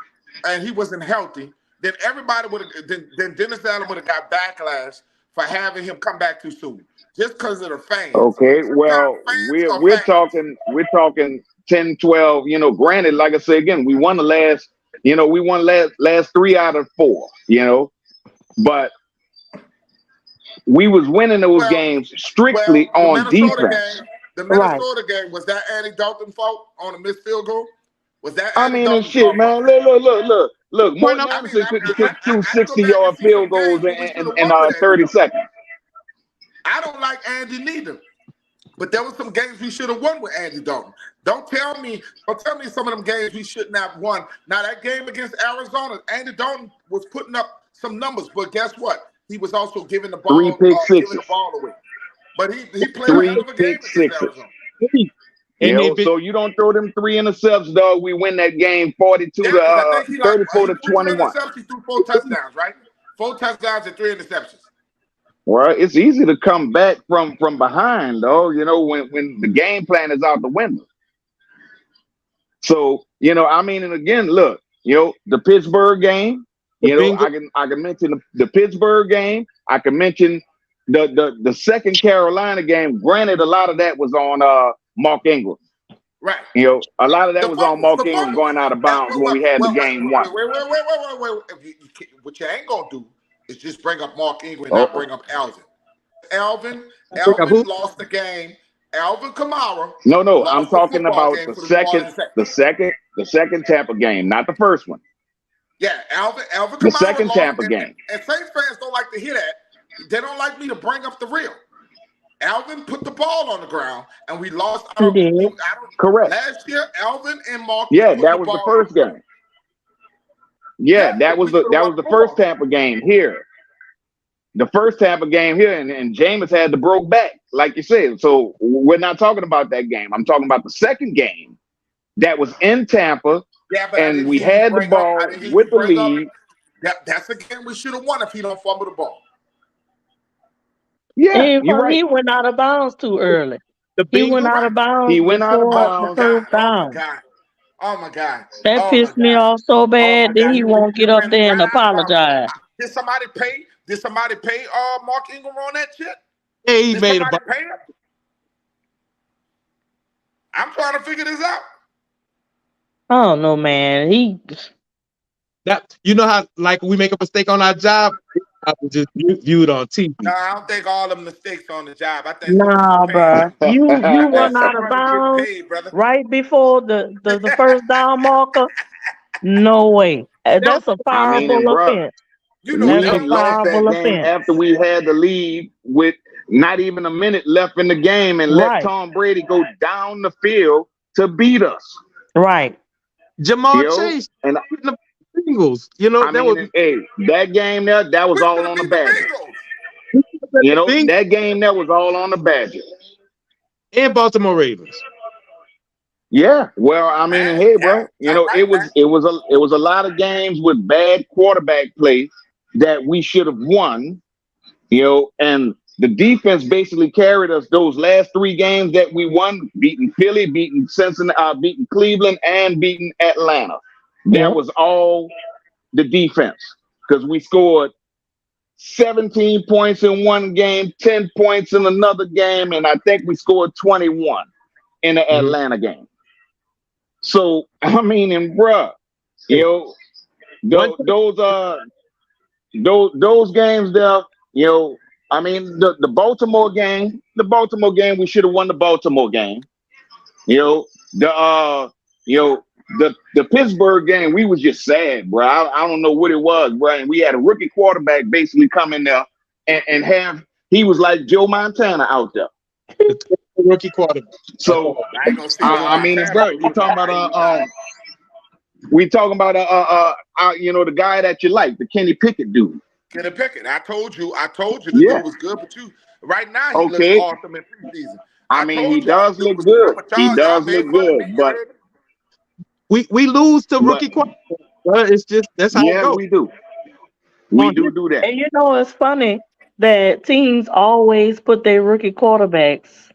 and he wasn't healthy, then everybody would have then Dennis Allen would have got backlash for having him come back too soon. Just because of the fans. Okay, Sometimes well, fans are we're fans. talking 10, 12, granted, like I said again, we won the last 3 out of 4, but we was winning those games strictly the on Minnesota defense. game, the Right. Minnesota game, was that Andy Dalton's fault on a missed field goal? Was that I Andy mean, and Dalton's shit, fault? man. Look. When Morton I mean, Anderson could kick I two can go back 60-yard and see some field goals games where we should have in won with Andy 30 Dalton. seconds. I don't like Andy neither. But there were some games we should have won with Andy Dalton. Don't tell me some of them games we shouldn't have won. Now, that game against Arizona, Andy Dalton was putting up some numbers, but guess what? He was also giving the 3 ball, pick sixes. away. But he played a 3 hell of a game pick against sixes. Arizona. So you don't throw them 3 intercepts, dog. We win that game 42 Yeah, because I to think he 34 to threw 3 21. interceptions, he threw 4 touchdowns, right? 4 touchdowns and 3 interceptions. Well, it's easy to come back from behind, though. When the game plan is out the window. So I mean, and again, look, the Pittsburgh game. The I can mention the Pittsburgh game. I can mention the second Carolina game. Granted, a lot of that was on Mark Ingram. Right. A lot of that The was on fumbles, Mark the Ingram fumbles. going out of bounds when we had the game one. Wait. What you ain't gonna do is just bring up Mark Ingram and not bring up Alvin. Alvin lost the game. Alvin Kamara. No, I'm talking about the second Tampa game, not the first one. Yeah, Alvin Kamara. The second Tampa game. And Saints fans don't like to hear that. They don't like me to bring up the real. Alvin put the ball on the ground, and we lost. Correct. Last year, Alvin and Mark. Yeah, that was the first game. Yeah, that was the first Tampa game here. The first Tampa game here, and Jameis had the broke back, like you said. So we're not talking about that game. I'm talking about the second game that was in Tampa, and we had the ball with the lead. That's a game we should have won if he don't fumble the ball. Yeah, you're right. He went out of bounds too early. He went out of bounds. He went out of bounds. Oh my God. That pissed me off so bad that he won't get up there and apologize. Did somebody pay Mark Ingram on that shit? Yeah, he made a pay him? I'm trying to figure this out. I don't know, man. How like we make a mistake on our job, I was just viewed on TV. No, I don't think all the mistakes on the job. I think bro. You run out of bounds right before the first down marker. No way. That's a fireable offense. We lost that game after we had the lead with not even a minute left in the game and let Tom Brady go down the field to beat us. Right. Jamal Chase and the Bengals. That game there, that was all on the Badgers. That game there was all on the Badgers. And Baltimore Ravens. Yeah, well, I mean, hey, bro, it was a lot of games with bad quarterback play that we should have won, and the defense basically carried us those last three games that we won, beating Philly, beating Cincinnati, beating Cleveland, and beating Atlanta. That was all the defense because we scored 17 points in one game, 10 points in another game, and I think we scored 21 in the Atlanta game. So, I mean, and bruh, those games there, I mean, the Baltimore game, we should have won the Baltimore game. The Pittsburgh game, we was just sad, bro. I don't know what it was, bro. And we had a rookie quarterback basically come in there and he was like Joe Montana out there. Rookie quarterback. So I mean, bro, we talking about the guy that you like, the Kenny Pickett dude. Kenny Pickett. I told you the dude was good, but right now he looks awesome in preseason. I mean, he does look good. He does look good, but we lose to rookie quarterback. It's just that's how it goes. We do. We do that. And it's funny that teams always put their rookie quarterbacks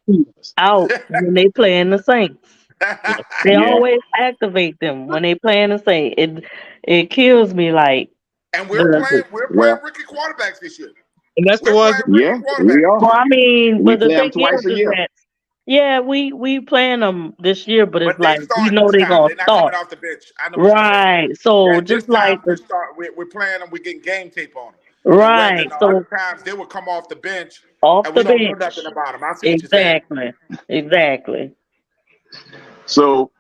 out when they play in the Saints. They always activate them when they play in the Saints. It kills me. And we're playing rookie quarterbacks this year. And that's the one. Yeah, we are. Well, I mean, we but the play thing them twice a year. We playing them this year, but it's they're gonna start off the bench. Right. So just like we're playing them, we're getting game tape on them. Right. So other times they will come off the bench. Off and the we don't bench. know nothing about them. I see Exactly. So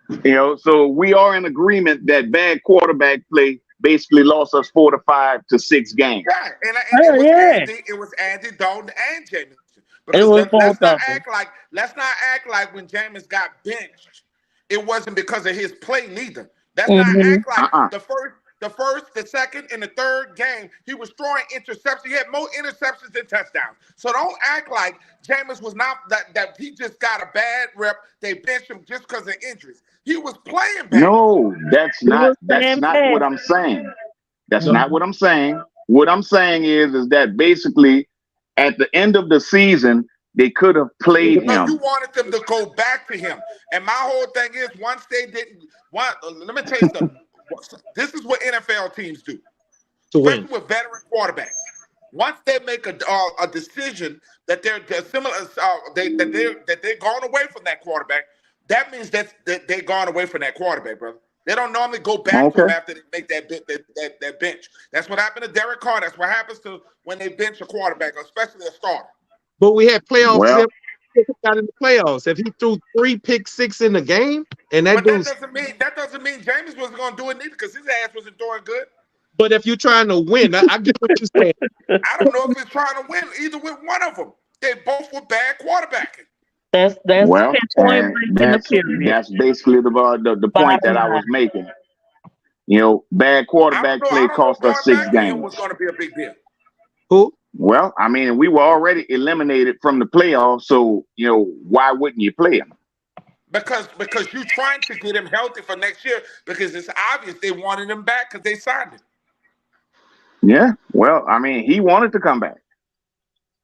so we are in agreement that bad quarterback play basically lost us 4 to 5 to 6 games. Yeah, and it was Andy Dalton and Jameis. Let's not act like when Jameis got benched, it wasn't because of his play neither. Let's not act like the first, the second, and the third game, he was throwing interceptions. He had more interceptions than touchdowns. So don't act like Jameis was not that he just got a bad rep. They benched him just because of injuries. He was playing bad. No, that's not what I'm saying. That's not what I'm saying. What I'm saying is that basically at the end of the season, they could have played him. You wanted them to go back to him. And my whole thing is let me tell you something. This is what NFL teams do, to especially win. with veteran quarterbacks. Once they make a decision that they're similar, that they're going away from that quarterback, that means that they're gone away from that quarterback, brother. They don't normally go back to him after they make that bench. That's what happened to Derek Carr. That's what happens to when they bench a quarterback, especially a starter. But we had playoffs. Well, Got in the playoffs. If he threw 3 pick six in the game, and that But dude's. that doesn't mean James wasn't going to do it neither, because his ass wasn't doing good. But if you're trying to win, I get what you're saying. I don't know if he's trying to win either with one of them. They both were bad quarterbacking. That's well, point and blank in the period. that's basically the point that I was making. You know, bad quarterback play cost us 6 games. Was going to be a big deal. Who? Well, I mean, we were already eliminated from the playoffs, so you know why wouldn't you play him? Because you're trying to get him healthy for next year, because it's obvious they wanted him back because they signed him. Yeah, well, I mean, he wanted to come back.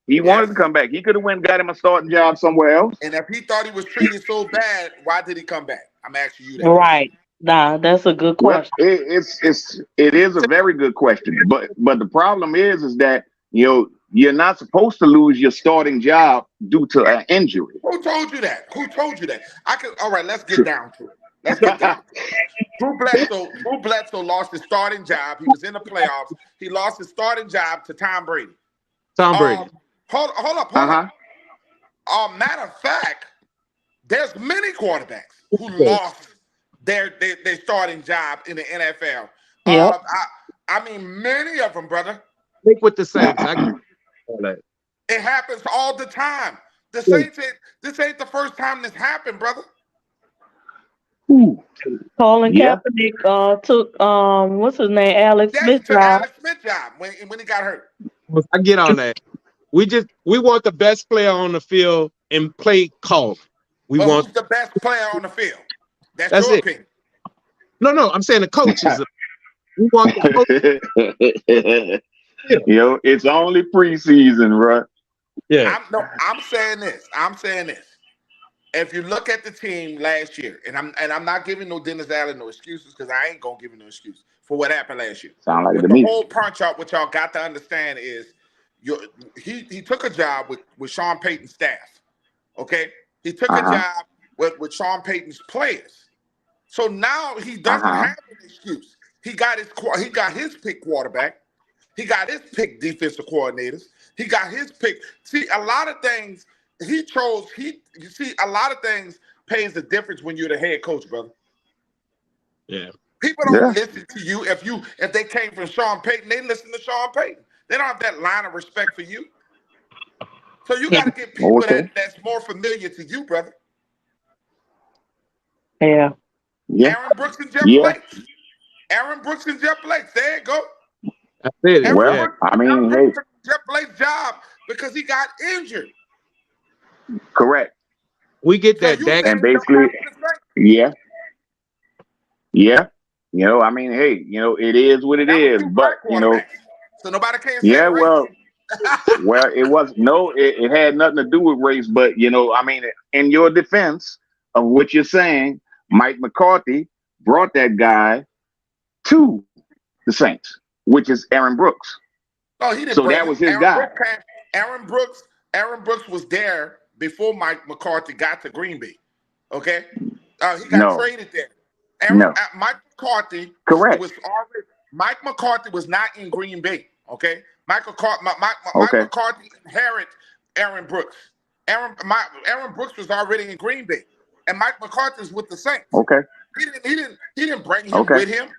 He wanted to come back. He could have went and got him a starting job somewhere else. And if he thought he was treated so bad, why did he come back? I'm asking you that. Right. Nah, that's a good question. Well, it is a very good question, but the problem is that you know you're not supposed to lose your starting job due to an injury. Who told you that? All right, let's get down to it. Drew Bledsoe lost his starting job. He was in the playoffs. He lost his starting job to Tom Brady. Hold up. Matter of fact, there's many quarterbacks who lost their starting job in the NFL. Yep. I mean, many of them, brother. Think with the Saints. It happens all the time. The Saints, this ain't the first time this happened, brother. Colin Kaepernick took what's his name, Alex Smith job when he got hurt. I get all that. We want the best player on the field and play call. Who's the best player on the field? That's your opinion. No, I'm saying the coaches. We want the coaches. You know, it's only preseason, right? Yeah. I'm saying this. If you look at the team last year, and I'm not giving no Dennis Allen no excuses, because I ain't gonna give him no excuse for what happened last year. Sound like the whole punch out, what y'all got to understand is he took a job with Sean Payton's staff. Okay? He took a job with Sean Payton's players. So now he doesn't have an excuse. He got his pick quarterback. He got his pick defensive coordinators. He got his pick. See, a lot of things he chose. A lot of things pays the difference when you're the head coach, brother. Yeah. People don't listen to you if they came from Sean Payton. They listen to Sean Payton. They don't have that line of respect for you. So you got to get people that's more familiar to you, brother. Yeah. Aaron Brooks and Jeff Blake. Aaron Brooks and Jeff Blake. There you go. That's it. Well, I mean, hey. Jeff Blake's job because he got injured. Correct. We get that. And basically, yeah. You know, I mean, hey, you know, it is what it is. But, you know. So nobody can say yeah, race. well, it had nothing to do with race. But, you know, I mean, in your defense of what you're saying, Mike McCarthy brought that guy to the Saints, which is Aaron Brooks. Oh, he didn't. So that was his guy. Aaron Brooks was there before Mike McCarthy got to Green Bay. Okay, he got traded there. Mike McCarthy. Correct. Mike McCarthy was not in Green Bay. Okay, Mike McCarthy inherited Aaron Brooks. Aaron Brooks was already in Green Bay, and Mike McCarthy was with the Saints. Okay. He didn't bring him with him.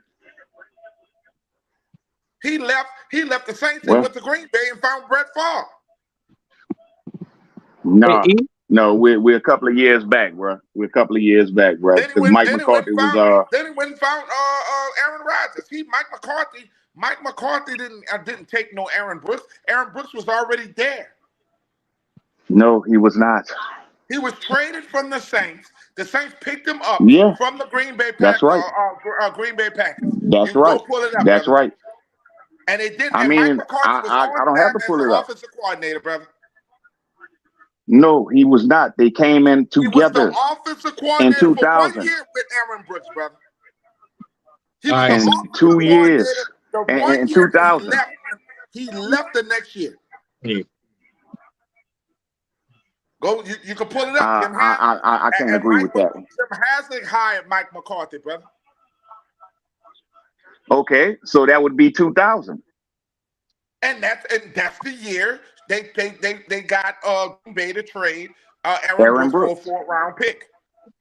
He left the Saints and went to Green Bay and found Brett Favre. No, we're a couple of years back, bro. Because Mike McCarthy was Then he went and found Aaron Rodgers. Mike McCarthy didn't take no Aaron Brooks. Aaron Brooks was already there. No, he was not. He was traded from the Saints. The Saints picked him up from the Green Bay Packers. That's right. Green Bay Packers. That's right. Pull it up, That's brother. right. And it didn't. I mean, Mike McCarthy was I don't have to pull it up. Offensive coordinator, brother. No, he was not. They came in together. He was the offensive coordinator in 2000 for 1 year with Aaron Brooks, brother. He All was right. the in offensive 2 years. coordinator the one In year, and 2000. he left the next year. Hey, Go, you can pull it up. Jim I can't agree with that. Jim Haslett hired Mike McCarthy, brother. Okay, so that would be 2000. And that's the year they got Green Bay to trade Aaron Aaron Brooks for a Brooks. 4th round pick.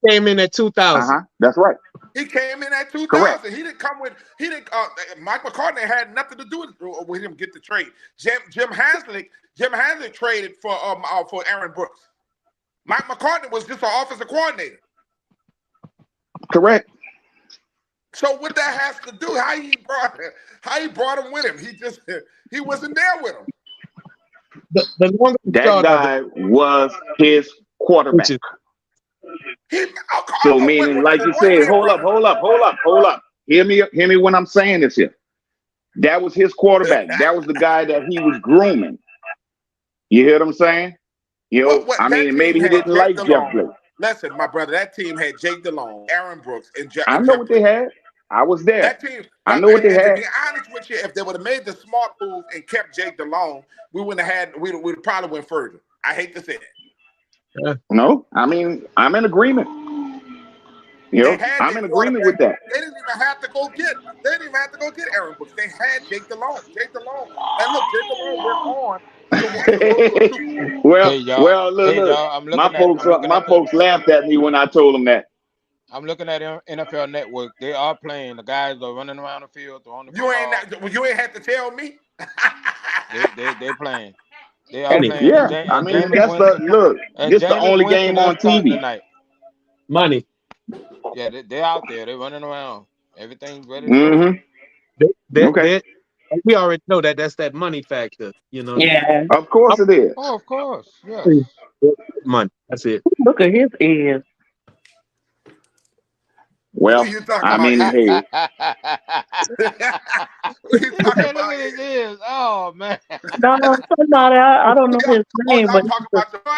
came in at 2000. That's right. He came in at 2000. Correct. He didn't come with. He didn't. Mike McCartney had nothing to do with him get the trade. Jim Haslett traded for Aaron Brooks. Mike McCartney was just an offensive coordinator. Correct. So what that has to do? How he brought him with him? He wasn't there with him. The longer we That start, guy was his quarterback. So meaning, like you said, hold up. Hear me when I'm saying this here. That was his quarterback. That was the guy that he was grooming. You hear what I'm saying? You know, I mean, maybe he didn't like Jeff Blake. Listen, my brother, that team had Jake DeLong, Aaron Brooks, and Jeff. I know what they had. I was there. That team. I know what they had. To be honest with you, if they would have made the smart move and kept Jake DeLong, we wouldn't have had. We'd probably went further. I hate to say it. No, I mean, I'm in agreement. You know, I'm in agreement with that. They didn't even have to go get. They didn't even have to go get Aaron Brooks. They had Jake DeLong. And look, Jake DeLong went on. Look, my folks laughed at me when I told them that. I'm looking at NFL Network. They are playing. The guys are running around the field, throwing the football. You ain't have to tell me. They're playing. They are playing. Yeah, I mean, this the only game on TV tonight. Money. Yeah, they're out there. They're running around. Everything's ready. Okay. We already know that that's that money factor, you know. Yeah. Of course it is. Oh, of course. Yeah. Money. That's it. Look at his ears. Well, I mean, hey. Look at his ears. Oh man. No, somebody I don't know his name, but talking about the boy?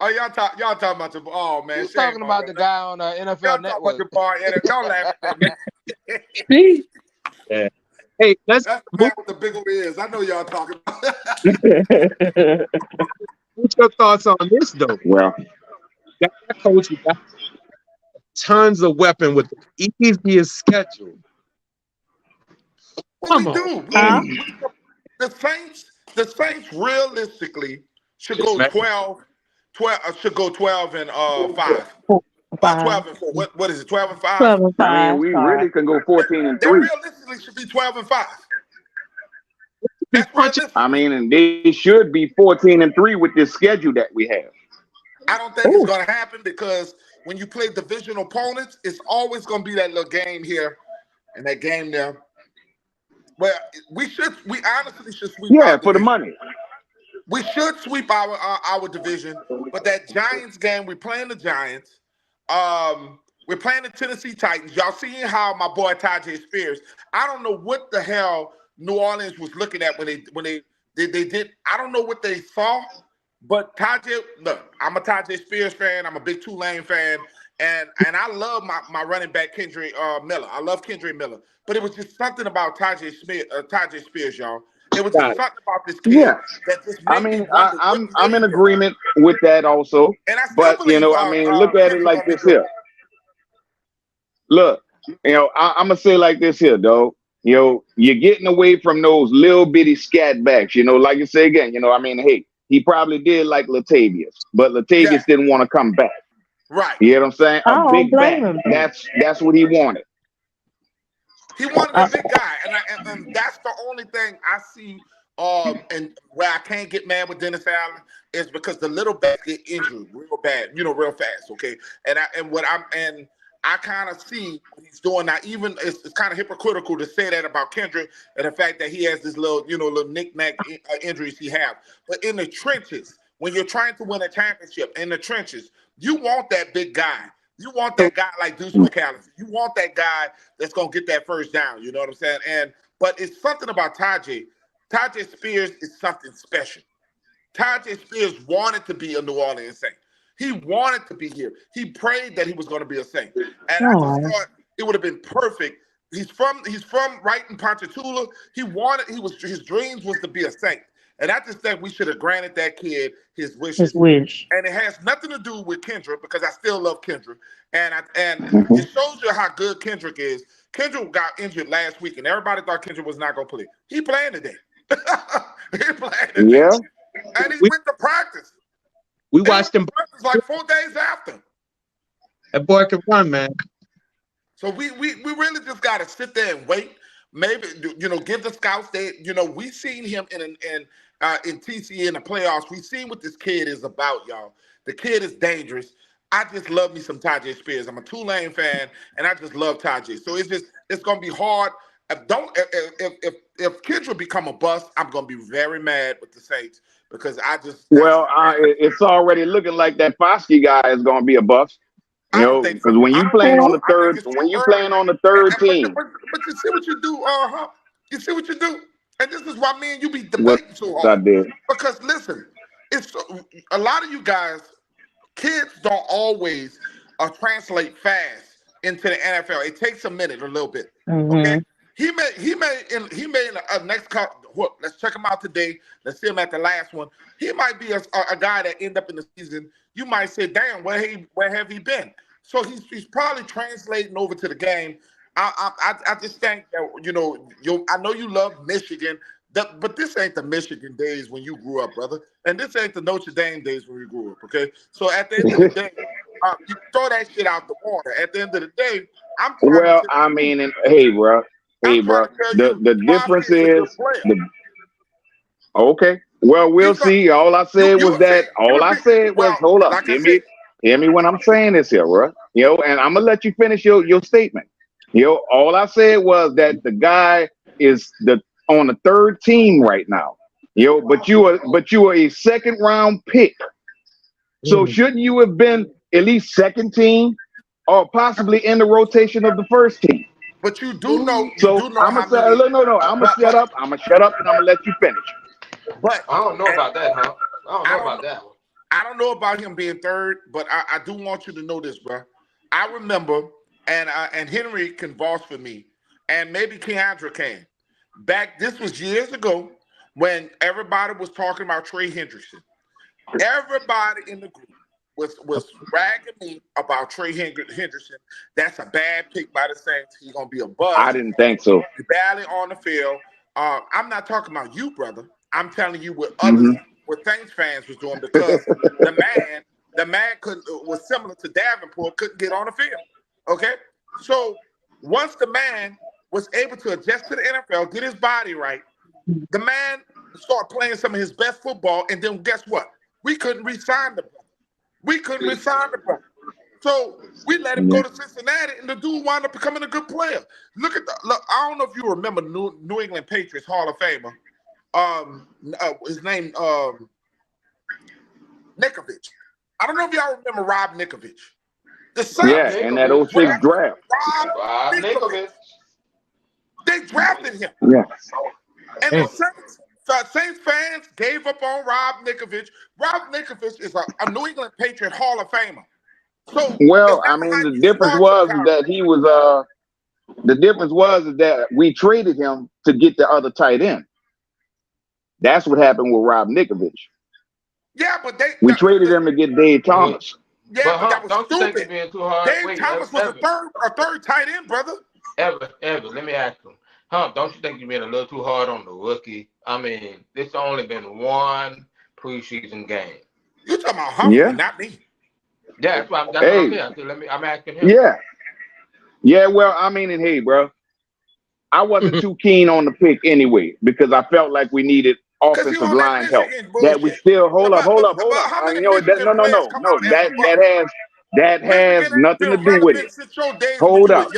Oh, y'all talking about the man. He's talking about the guy on the NFL Network. Don't laugh at me. Yeah. Hey, that's the man with the big old ears. I know y'all talking about. What's your thoughts on this though? Well, that coach got tons of weapon with the easiest schedule. What we do? The Saints realistically should go 12 and 5. 12 and 4. What is it? 12 and 5? 12 and 5. I mean, we really can go 14 and 3. They realistically should be 12 and 5. I mean, and they should be 14 and 3 with this schedule that we have. I don't think it's going to happen because when you play division opponents, it's always going to be that little game here and that game there. Well, we honestly should sweep. Yeah, for the money. We should sweep our division, but that Giants game, we're playing the Giants. We're playing the Tennessee Titans. Y'all seeing how my boy Tajay Spears? I don't know what the hell New Orleans was looking at when they did. I don't know what they saw, but Tajay. Look, I'm a Tajay Spears fan. I'm a big Tulane fan, and I love my running back Kendrick Miller. I love Kendrick Miller, but it was just something about Tajay Spears, y'all. It was just something about this kid that just made me wonder I'm in agreement with that also. And but you know, I mean, look at it like this here. Look, you know, I'm gonna say it like this here, though. You know, you're getting away from those little bitty scat backs. You know, like you say again. You know, I mean, hey, he probably did like Latavius, but Latavius didn't want to come back. Right. You know what I'm saying? A big back. That's what he wanted. He wanted a big guy, and that's the only thing I see. And where I can't get mad with Dennis Allen is because the little backs get injured real bad, you know, real fast. Okay, and I kind of see what he's doing now. Even it's kind of hypocritical to say that about Kendrick and the fact that he has this little knick-knack injuries he have. But in the trenches, when you're trying to win a championship, in the trenches, you want that big guy. You want that guy like Deuce McAllister. You want that guy that's gonna get that first down. You know what I'm saying? But it's something about Tajay. Tajay Spears is something special. Tajay Spears wanted to be a New Orleans Saint. He wanted to be here. He prayed that he was going to be a Saint. And I just thought it would have been perfect He's from right in Ponchatoula. His dreams was to be a Saint. And I just think we should have granted that kid his wishes. His wish. And it has nothing to do with Kendrick because I still love Kendrick. And Mhm. it shows you how good Kendrick is. Kendrick got injured last week, and everybody thought Kendrick was not going to play. He playing today. He playing today. Yeah. And he went to practice. We And watched he him. went to practice like 4 days after. That boy can run, man. So we really just got to sit there and wait. Maybe give the scouts we seen him in TCE in the playoffs. We seen what this kid is about, y'all. The kid is dangerous. I just love me some Tajay Spears. I'm a Tulane fan, and I just love Tajay. So it's gonna be hard. If Kendrick become a bust, I'm gonna be very mad with the Saints because it's already looking like that Foskey guy is going to be a bust. You know, because when you playing on the third team, but you see what you do, you see what you do, and this is why me and you be debating so hard. I did. Because listen, it's a lot of you guys, kids don't always translate fast into the NFL. It takes a minute, a little bit. Okay, he may in a next couple. Let's check him out today. Let's see him at the last one. He might be a guy that end up in the season. You might say, "Damn, where have he been?" So he's probably translating over to the game. I just think that I know you love Michigan, but this ain't the Michigan days when you grew up, brother, and this ain't the Notre Dame days when you grew up. Okay, so at the end of the day, you throw that shit out the water. At the end of the day, hey, bro, the difference is okay. Well, we'll see. All I said was hold up, hear me when I'm saying this here, bro. And I'm gonna let you finish your statement. All I said was that the guy is on the third team right now. But you are a second round pick. So shouldn't you have been at least second team or possibly in the rotation of the first team? But you do know. I'm gonna say no. I'm gonna shut up. I'm gonna shut up and I'm gonna let you finish. But I don't know about that, huh? I don't know about that one. I don't know about him being third, but I do want you to know this, bro. I remember, and Henry can vouch for me, and maybe Keandra can. This was years ago when everybody was talking about Trey Hendrickson. Everybody in the group was ragging me about Trey Hendrickson. That's a bad pick by the Saints. He's gonna be a bust. I didn't think so. He's barely on the field. I'm not talking about you, brother. I'm telling you what others, what Saints fans was doing because the man was similar to Davenport, couldn't get on the field. Okay, so once the man was able to adjust to the NFL, get his body right, the man started playing some of his best football, and then guess what? We couldn't re-sign the brother. So we let him go to Cincinnati, and the dude wound up becoming a good player. Look, I don't know if you remember New England Patriots Hall of Famer. His name Nikovich. I don't know if y'all remember Rob Nikovich. The Saints, in that 06 draft. Rob Nikovich. They drafted him. Yeah. And the Saints fans gave up on Rob Nikovich. Rob Nikovich is a New England Patriot Hall of Famer. So the difference was that he was the difference was that we traded him to get the other tight end. That's what happened with Rob Nikovich. Yeah, but we traded him to get Dave Thomas. Yeah, but that was don't stupid. You think being too hard? Dave Thomas was a third tight end, brother. Ever, let me ask him. Don't you think you're being a little too hard on the rookie? I mean, it's only been one preseason game. You talking about Humphrey, not me. Yeah, that's what I'm saying. I'm asking him. Yeah. Well, I mean, and hey, bro, I wasn't too keen on the pick anyway because I felt like we needed offensive line help. That we still hold up. That has nothing to do with it. Hold up.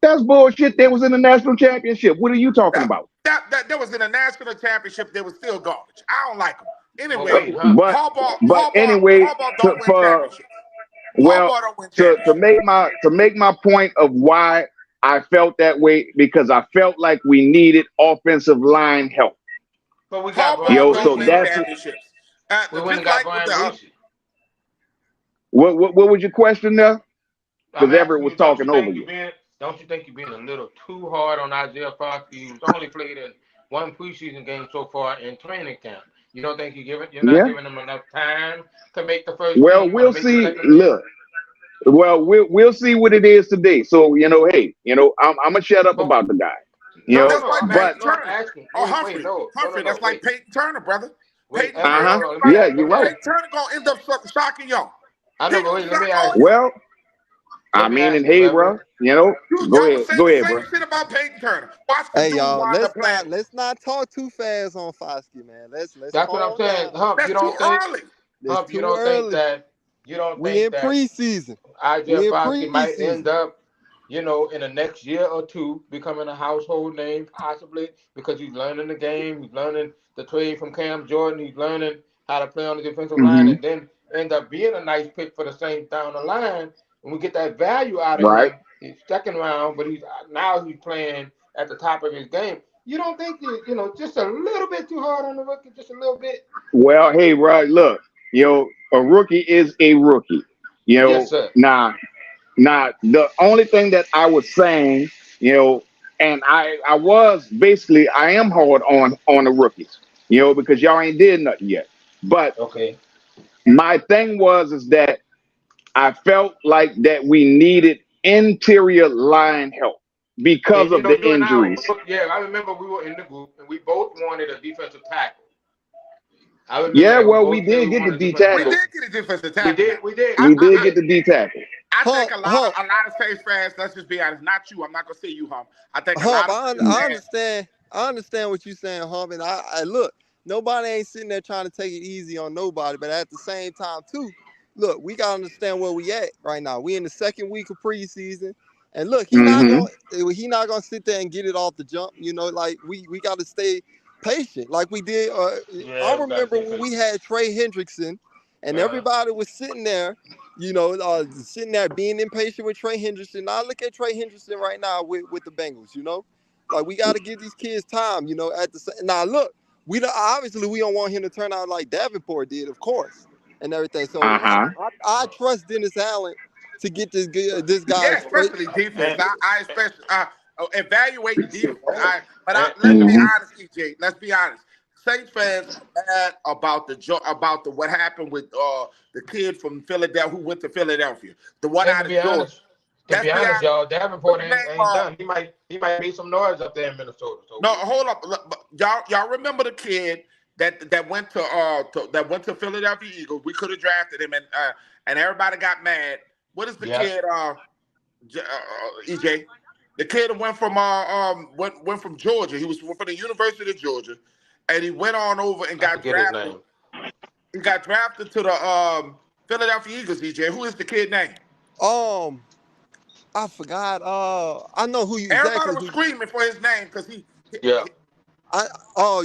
That's bullshit. They was in the national championship. What are you talking about? That was in the national championship. They was still garbage. I don't like them. Anyway, to make my point of why I felt that way, because I felt like we needed offensive line help. But we got so that's what was your question there? Because Everett was talking over you. don't you think you're being a little too hard on Isaiah Foskey, who's only played in one preseason game so far in training camp? You don't think you're not Yeah. giving him enough time to make the first Well, team or to we'll make the see. second team? Look. Well, we'll see what it is today. So hey, I'm gonna shut up But about the guy. no, no, That's no. like But Peyton I'm Turner asking. or Wait, Humphrey. no, no, no, Humphrey, no. that's like Wait, Peyton Turner, brother. wait, Peyton, Evan, hold on. yeah, you're Let me right. ask. Peyton Turner gonna end up shocking y'all. I He know, but gonna wait, let me shock ask all you. y'all. Well, I Let me mean, ask and you, hey, Reverend. bro, Y'all was saying go the ahead, same bro. shit about Peyton Turner. Watch the Hey dude y'all, wind up playing. let's not talk too fast on Foskey, man. Let's That's what I'm calm saying. down. Hump, you That's too don't think early. It's Hump, too early. you don't We think in that preseason. Isaiah We in Foskey might preseason. end up, in the next year or two, becoming a household name, possibly because he's learning the game, he's learning the trade from Cam Jordan, he's learning how to play on the defensive line, Hmm. and then end up being a nice pick for the Saints down the line. And we get that value out of Right. him. He's second round, but he's playing at the top of his game. You don't think just a little bit too hard on the rookie, just a little bit? Well, hey, right. Look, a rookie is a rookie. You Yes, know, sir. now the only thing that I was saying, and I was basically I am hard on the rookies, because y'all ain't did nothing yet. But Okay. my thing was is that I felt like that we needed interior line help because And of the you and I, injuries. yeah, I remember we were in the group and we both wanted a defensive tackle. I remember Yeah, that we well, we both said we did get the wanted a D defensive We tackle. did tackle. get a defensive We tackle now. did, we did, We we did get did. the D tackle. I think Hump, Hump, a lot of Saints fans, let's just be honest, not you. I'm not gonna say you, Hump. I think a Hump. lot of Saints I fans. understand. I understand what you're saying, Hump. And I look. Nobody ain't sitting there trying to take it easy on nobody. But at the same time, too, look, we gotta understand where we at right now. We in the second week of preseason, and look, Hmm. he not gonna sit there and get it off the jump. Like we got to stay patient, like we did. I Yeah, we gotta remember stay when we patient. had Trey Hendrickson, and Uh-huh. everybody was sitting there. Sitting there being impatient with Trey Hendrickson. Now look at Trey Hendrickson right now with the Bengals. Like we got to give these kids time. Now look, obviously we don't want him to turn out like Davenport did, of course, and everything. So Uh-huh. I trust Dennis Allen to get this guy Yeah, straight. especially defense. And, I especially evaluating defense. and Let's be Hmm. honest, EJ. Let's be honest. Saints fans are mad about the what happened with the kid from Philadelphia who went to Philadelphia, the one and to out of be Georgia. honest, Let's be honest. y'all, What's Davenport the name? ain't done. He might make some noise up there in Minnesota. So No, we hold up. Y'all remember the kid that went to Philadelphia Eagles? We could have drafted him, and everybody got mad. What is the yeah, kid? EJ, the kid that went from Georgia. He was from the University of Georgia, and he went on over and I got forget his drafted. name. He got drafted to the Philadelphia Eagles. EJ, who is the kid name? Um, I forgot. I know Everybody exactly was who. screaming for his name because Yeah,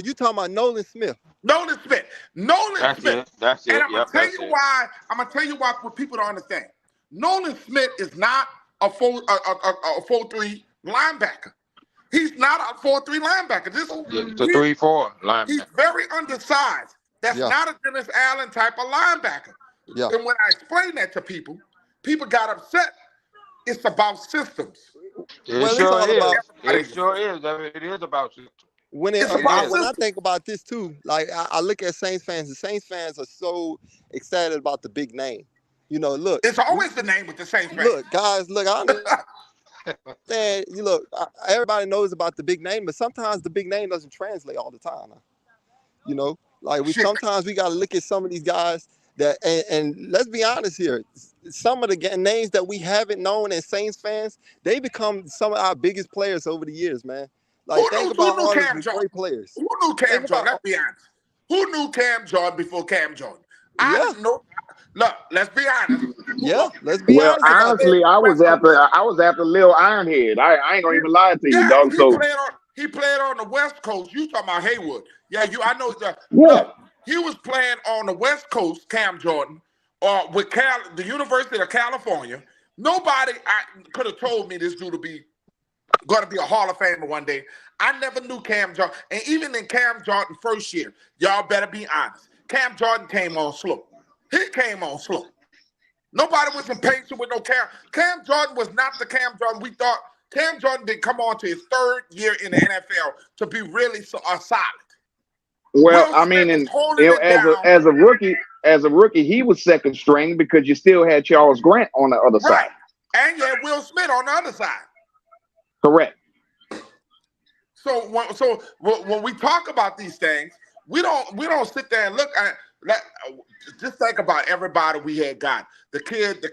You talking about Nolan Smith? Nolan Smith. Nolan that's Smith. it. That's And it. I'm gonna Yep, tell that's you it. why. I'm gonna tell you why what people don't understand. Nolan Smith is not a 4-3 linebacker. He's not a 4-3 linebacker. Yeah, it's a 3-4 He's linebacker. very undersized. That's Yeah, not a Dennis Allen type of linebacker. yeah. And when I explain that to people, people got upset. It's about systems. It Well, it's sure all about is. It Everybody's sure is. It is about system. it's It about is. when I systems. think about this too, like I look at Saints fans. The Saints fans are so excited about the big name. Look, It's always the name with the Saints fans. guys, look. I understand. Everybody knows about the big name, but sometimes the big name doesn't translate all the time. Like Shit. sometimes we got to look at some of these guys and let's be honest here. Some of the names that we haven't known as Saints fans, they become some of our biggest players over the years, man. Like think Who about knew all of Cam the Jordan? great players. Who knew Think Cam Jordan? about Let's be honest. Who knew Cam Jordan before Cam Jordan? I yeah, didn't know. Look, let's be honest. yeah. Let's be Well, honest Cam about played that. honestly, on the West Coast. I was after Lil Ironhead. I ain't gonna even lie to you, Yeah, dog. So he played on the West Coast. You talking about Haywood? Yeah, I know. yeah. Look, he was playing on the West Coast, Cam Jordan, with the University of California. Nobody could have told me this dude to be going to be a Hall of Famer one day. I never knew Cam Jordan, and even in Cam Jordan first year, y'all better be honest. Cam Jordan came on slow. He came on slow. Nobody was impatient with no Cam. Cam Jordan was not the Cam Jordan we thought Cam Jordan didn't come on to his 3rd year in the NFL to be really solid. Well, Will I Smith mean, is and holding it as down. a rookie, he was second string because you still had Charles Grant on the other side. Right. And you had Will Smith on the other side. Correct. So when we talk about these things, we don't sit there and look at just think about everybody we had got. The kid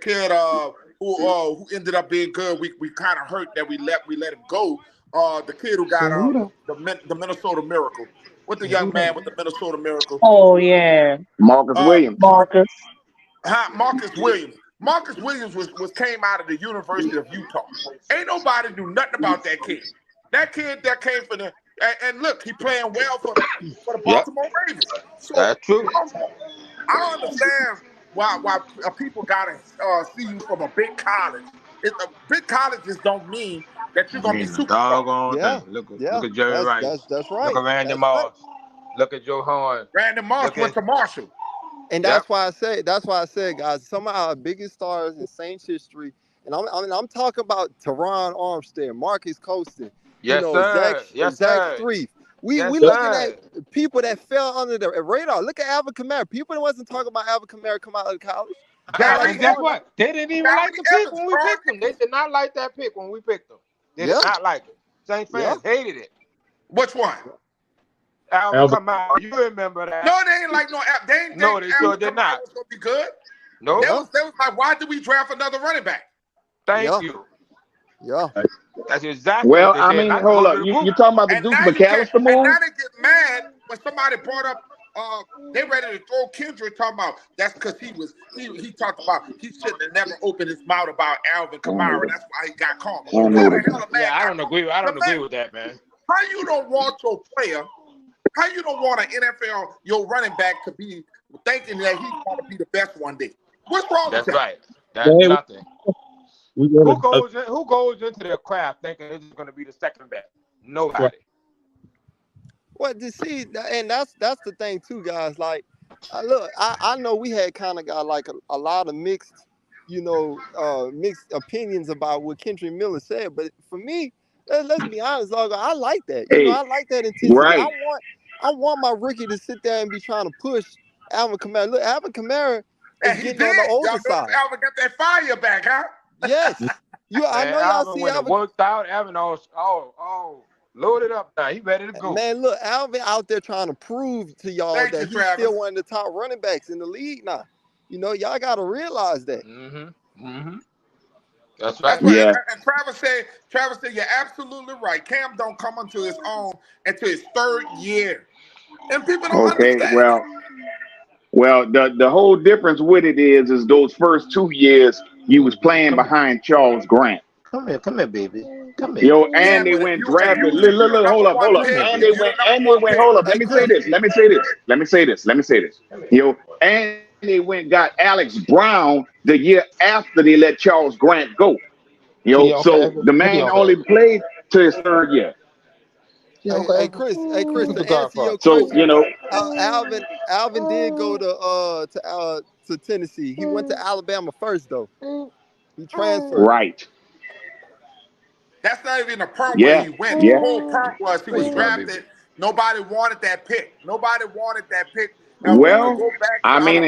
who ended up being good. We kind of hurt that we let him go. The kid who got the Minnesota Miracle. What's the young man with the Minnesota Miracle? Oh yeah, Marcus Williams. Marcus. Marcus Williams. Marcus Williams was came out of the University of Utah. Ain't nobody knew nothing about that kid. That kid that came from the and look, he playing well for the Baltimore Ravens. So That's true. I don't understand why people gotta see you from a big college. Big colleges don't mean that you're gonna be super doggone Yeah, thing. Look yeah. at Jerry Rice. That's right. Look at Randy That's Moss. right. Look at Joe Horn. Randy Moss went to Marshall. And that's why I said, guys, some of our biggest stars in Saints history, and I'm talking about Teron Armstead, Marcus Colston, Yes, sir. Zach Strief. We looking at people that fell under the radar. Look at Alvin Kamara. People that wasn't talking about Alvin Kamara come out of college. And guess what? They didn't even like the pick when we picked them. They did not like that pick when we picked them. They did not like it. Saints fans hated it. Which one? Alvin Kamara. You remember that? No, they ain't like no. They ain't No, they sure did not. Was gonna be good. No. They was like, why did we draft another running back? Thank you. Yeah. That's exactly. Well, what they I mean, said. hold up. You talking about the Deuce McAllister move? And now they get mad when somebody brought up. They ready to throw Kendrick, talking about that's because he talked about he shouldn't have never opened his mouth about Alvin Kamara. That's why he got caught. I don't agree with that, man. How you don't want your player? How you don't want an NFL your running back to be thinking that he's going to be the best one day? What's wrong with that? That's right. That's nothing. Who goes into their craft thinking this is going to be the second best? Nobody. Right. Well, you see, and that's the thing too, guys. Like, look, I know we had kind of got like a lot of mixed opinions about what Kendrick Miller said, but for me, let's be honest, dog, I like that. I like that intensity. Right. I want my rookie to sit there and be trying to push Alvin Kamara. Look, Alvin Kamara is getting on the older side. Alvin got that fire back, huh? Yes. I know y'all see when Alvin. It worked out, Alvin all loaded up now. He ready to go. Man, look, Alvin out there trying to prove to y'all that he's still one of the top running backs in the league now. Y'all got to realize that. That's right. Yeah. And Travis said, you're absolutely right. Cam don't come into his own until his 3rd year. And people don't understand. Well, the whole difference with it is those first 2 years you was playing behind Charles Grant. Come here, baby. Come here. And they went drafted. Look, hold up. And they went, hold up. Let me say this. And they went got Alex Brown the year after they let Charles Grant go. So the man only played to his 3rd year. Hey, Chris, to answer your question, Alvin did go to Tennessee. He went to Alabama first, though. He transferred. Right. That's not even a perm where he went. The whole perm was he was drafted. Nobody wanted that pick. Now, well, I mean,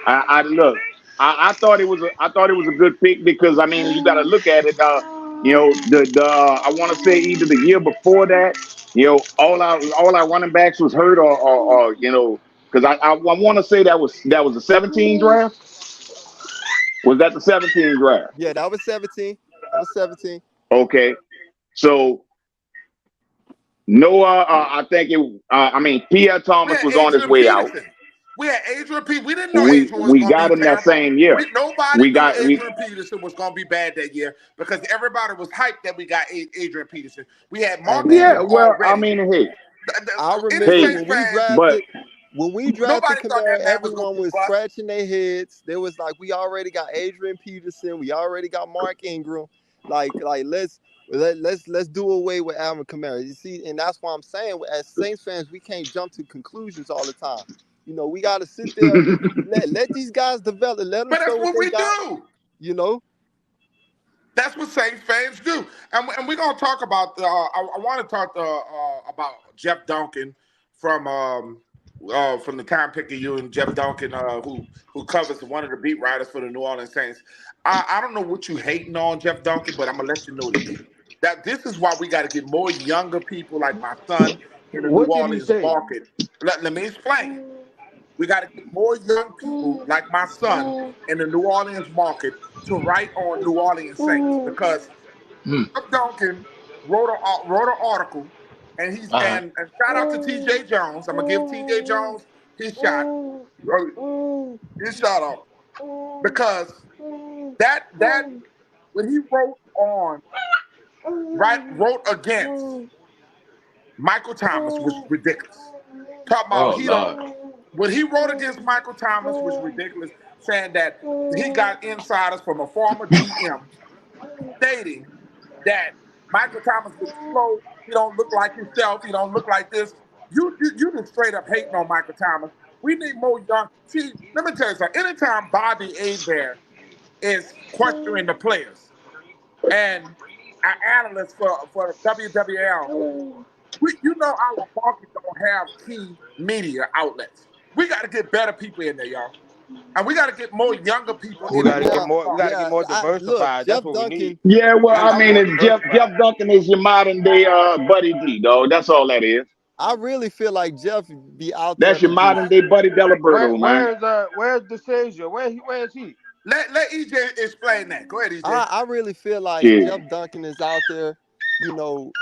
I look. I thought it was a good pick because I mean you got to look at it. I want to say either the year before that, all our running backs was hurt or because I want to say that was the 17 draft. Was that the 17 draft? Yeah, that was 17. Okay, so Noah, I think Pierre Thomas was on his way out. We had Adrian Peterson. We didn't know Adrian was we going got to be him that same year. Nobody knew Adrian Peterson was going to be bad that year because everybody was hyped that we got Adrian Peterson. We had Mark. Yeah, well, I mean, I remember when we drafted Kamara, everyone was scratching their heads. They was like, we already got Adrian Peterson. We already got Mark Ingram. Like let's do away with Alvin Kamara. You see, and that's why I'm saying, as Saints fans, we can't jump to conclusions all the time. We got to sit there, let these guys develop, let them show what they got. That's what Saints fans do, and we're gonna talk about. I want to talk about Jeff Duncan from the time picking you and Jeff Duncan, who covers one of the beat writers for the New Orleans Saints. I don't know what you hating on Jeff Duncan, but I'm gonna let you know this. That this is why we got to get more younger people like my son in the New What did he Orleans say? market. Let me explain. We got to get more young people like my son in the New Orleans market to write on New Orleans Saints because Hmm. Jeff Duncan wrote an article, and Uh-huh. and shout out to T.J. Jones. I'm gonna give T.J. Jones his shot, his shout out because that when he wrote against Michael Thomas was ridiculous. Talk about Oh he don't. Lord. What he wrote against Michael Thomas was ridiculous, saying that he got insiders from a former GM stating that Michael Thomas was slow. He don't look like himself. He don't look like this. You just straight up hating on Michael Thomas. We need more young. See, let me tell you something. Anytime Bobby Abear is questioning the players and an analyst for WWL, you know our market don't have key media outlets. We got to get better people in there, y'all. And we got to get more younger people We in the got to New get Yeah, Orleans more. We got to market. get yeah. more Look, diversified. That's Jeff what we need. Duncan. Yeah, well, We I need to I get mean, more it's diversified. Jeff Duncan is your modern day Buddy D, dog. That's all that is. I really feel like Jeff be out there That's your to just. modern day Buddy Delaberto, man. Where's DeSasia? Where is he? Let EJ explain that. Go ahead, EJ. I really feel like Shit. Jeff Duncan is out there, you know,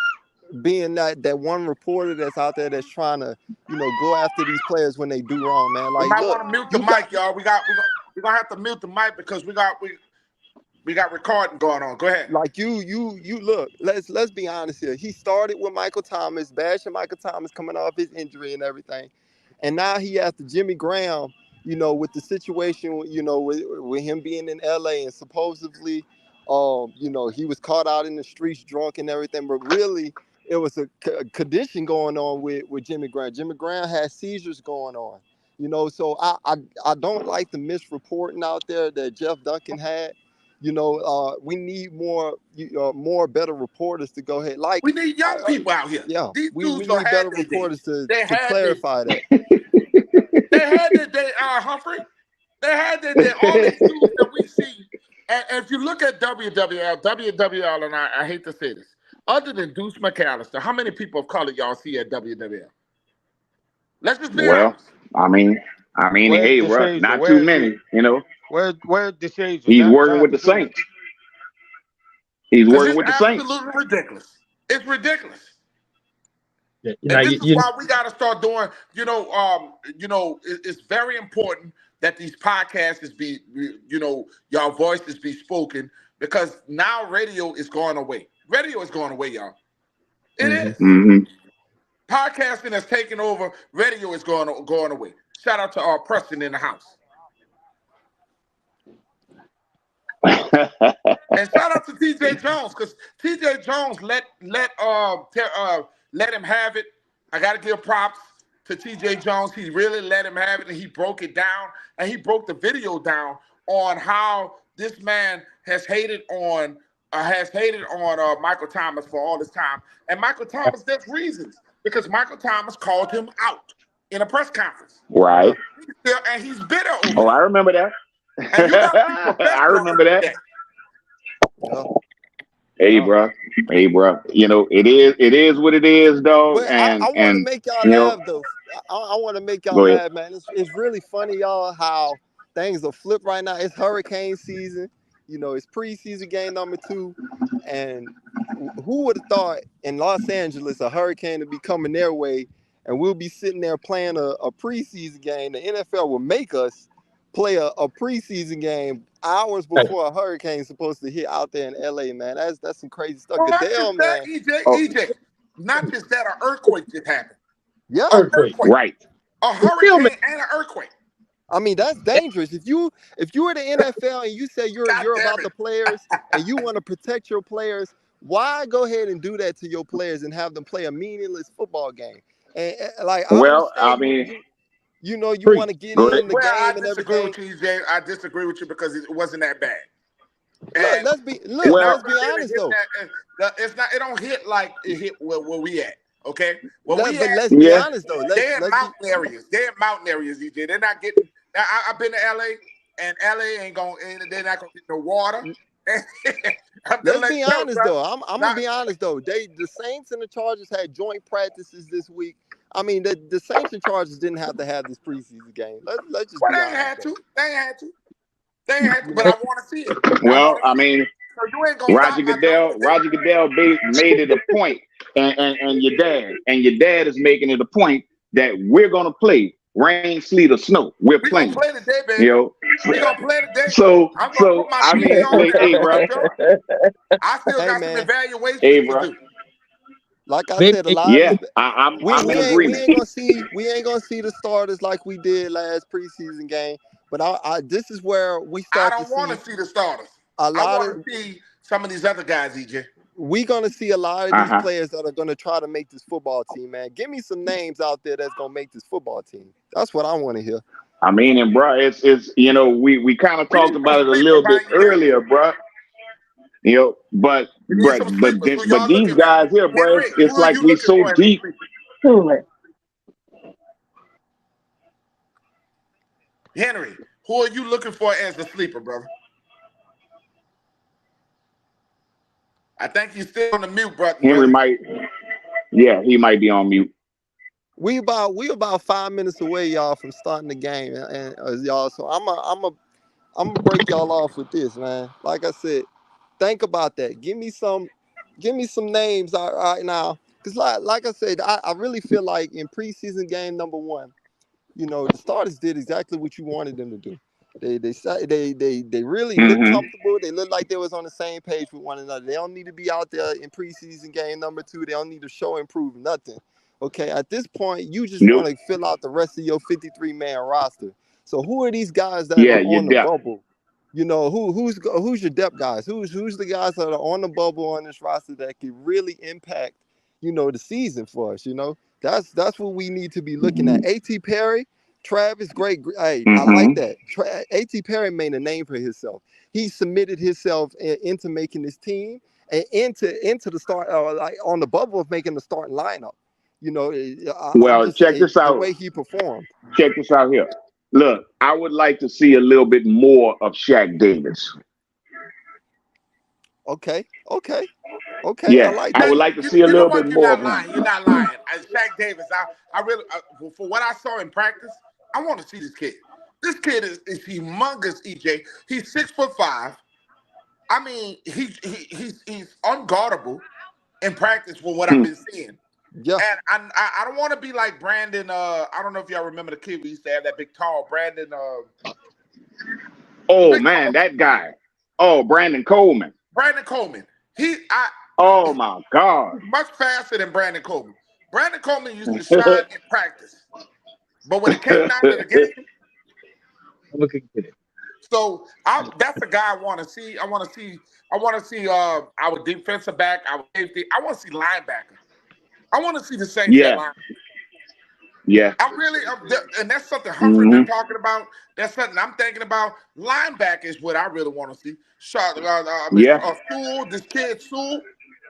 being that one reporter that's out there that's trying to, go after these players when they do wrong, man. We Like, might look, want to mute the you got mic, y'all. We're gonna have to mute the mic because we got recording going on. Go ahead. like you look. Let's be honest here. He started with Michael Thomas, bashing Michael Thomas coming off his injury and everything, and now he after Jimmy Graham. With the situation, with him being in LA and supposedly, he was caught out in the streets drunk and everything, but really it was a condition going on with Jimmy Graham. Jimmy Graham had seizures going on, so I don't like the misreporting out there that Jeff Duncan had. We need more better reporters to go ahead. Like, We need young people out here. yeah, These we dudes don't need have better their days. reporters to They had their clarify that. they had their day, Humphrey. They had their day. All these dudes that we see. And if you look at WWL, and I hate to say this, other than Deuce McAllister, how many people of color y'all see at WWL? Let's just be Well, honest. I mean, Where's hey, bro, DeSasia? not too Where is he? many. Where's DeSasia? He's working with the Jonathan Stewart. Saints. He's Because working it's with the Saints. absolutely ridiculous. It's ridiculous. Yeah, And this is why we got to start doing. It's very important that these podcasts y'all voices be spoken because now radio is going away. Radio is going away, y'all. It is. Mm-hmm. Podcasting has taken over. Radio is going away. Shout out to our Preston in the house. And shout out to T.J. Jones because T.J. Jones let him have it. I got to give props to T.J. Jones. He really let him have it, and he broke it down, and he broke the video down on how this man has hated on Michael Thomas for all this time. And Michael Thomas, there's reasons because Michael Thomas called him out in a press conference. Right. And he's bitter over Oh, it. I remember that. And you got to be professional. I remember that. Oh. Hey, bro. It is what it is, dog. But I want to And make y'all you know, laugh though. I want to make y'all go ahead. laugh, man. It's really funny, y'all, how things are flipped right now. It's hurricane season. It's preseason game number 2, and who would have thought in Los Angeles a hurricane would be coming their way, and we'll be sitting there playing a preseason game. The NFL will make us play a preseason game hours before a hurricane's supposed to hit out there in LA, man. That's some crazy stuff. Well, not Goodell, just that, man. EJ. Not just that, an earthquake just happened. Yeah. Earthquake. Right. A hurricane and an earthquake. I mean, that's dangerous. If you are the NFL and you say you're about the players and you want to protect your players, why go ahead and do that to your players and have them play a meaningless football game? And like, I Well, I understand mean, you want to get go in ahead. the Well, I game and disagree everything. with you, EJ. I disagree with you because it wasn't that bad. Look, And let's be it's look. not Well, Let's be really honest hitting though. it's not. It don't hit like it hit where we at. Okay, where we But at? let's be yeah. honest though. They're in Let's be mountain areas. They're in mountain areas, EJ. They're not getting. Now, I've been to LA, and LA ain't going. They're not gonna get no water. I'm just let's letting be you know, honest bro. though. I'm gonna Not, be honest though. The Saints and the Chargers had joint practices this week. I mean, the Saints and Chargers didn't have to have this preseason game. Let's just well, be they ain't honest had though. to. They ain't had to. They ain't had to. You But I know, want to see it. I Well, want to I see it. mean, So you ain't gonna stop my confidence. Roger Goodell made it a point, and your dad is making it a point that we're gonna play rain, sleet, or snow. We're We gonna playing. play today, You baby. know. We gonna play today. So I'm gonna put my I PA mean, on and hey, everything bro, for sure. I still hey got some man, evaluations hey, to bro. do. like I Maybe said, a it- lot of Yeah, these I'm in agreement. we ain't gonna see the starters like we did last preseason game. But this is where we I start to don't want see to see the starters. a I lot want of to see some of these other guys, EJ. we gonna see a lot of Uh these huh. players that are gonna try to make this football team, man. Give me some names out there that's gonna make this football team. That's what I want to hear. I mean, and bro, it's we kind of We need talked some about it a sleepers little by bit year. earlier, bro. But We need some sleepers. Who y'all these looking for? guys here, bro, Henry, it's who are like you we looking so for as a deep. sleeper? Truly. Henry, who are you looking for as a sleeper, brother? I think you're still on the mute button, Henry brother. might, yeah, he might be on mute. We about 5 minutes away, y'all, from starting the game, and y'all. So I'm gonna break y'all off with this, man. Like I said, think about that. Give me some names right now, because like I said, I really feel like in preseason game number one, the starters did exactly what you wanted them to do. They really look Hmm. comfortable. They look like they was on the same page with one another. They don't need to be out there in preseason game number two. They don't need to show and prove nothing. Okay, at this point, you just Nope. want to fill out the rest of your 53-man roster. So who are these guys that Yeah, are you're on the deaf. bubble? Who's your depth guys? Who's the guys that are on the bubble on this roster that can really impact the season for us? That's what we need to be looking at. A.T. Perry, Travis, great. Hey, I like Hmm. that. A.T. Perry made a name for himself. He submitted himself into making this team and into the start, like on the bubble of making the starting lineup. I'm Well, just the out. way he performed. Check this out here. Look, I would like to see a little bit more of Shaq Davis. Okay, okay, okay. I Yeah, like I Now, that. would like to see a you know little bit what? You're more not of him. lying. You're not lying. Shaq Davis, I really, for what I saw in practice, I want to see this kid. This kid is humongous, EJ. He's 6'5". I mean, he's unguardable in practice from what I've Hmm. been seeing. Yeah, And I don't want to be like Brandon. I don't know if y'all remember the kid we used to have, that big tall Brandon. Oh Big man, tall that guy. Oh, Brandon Coleman. Brandon Coleman. Oh He's my God. much faster than Brandon Coleman. Brandon Coleman used to shine in practice, but when it came down to the game, look at it. so that's the guy I want to see. I want to see. I want to see our defensive back, our safety. I want to see linebacker. I want to see the Saints at Yeah, line. yeah. And that's something Humphrey Hmm. been talking about. That's something I'm thinking about. Linebacker is what I really want to see. Yeah. Sewell, this kid Sewell.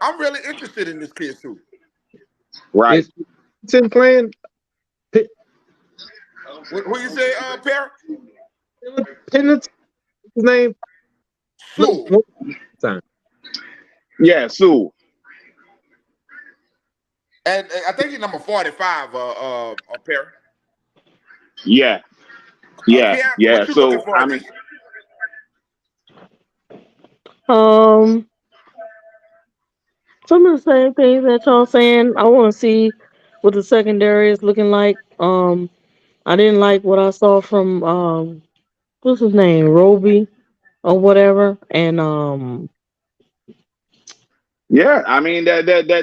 I'm really interested in this kid Sewell. Right. Is Tim playing? Who you say, Perry? His name? Sewell. One time. Yeah, Sue. And I think he's number 45, Perry. Yeah, yeah, Keon, yeah. what you looking So for, I mean, Alicia? Um, some of the same things that y'all saying. I want to see what the secondary is looking like. I didn't like what I saw from what's his name, Roby or whatever, and yeah. I mean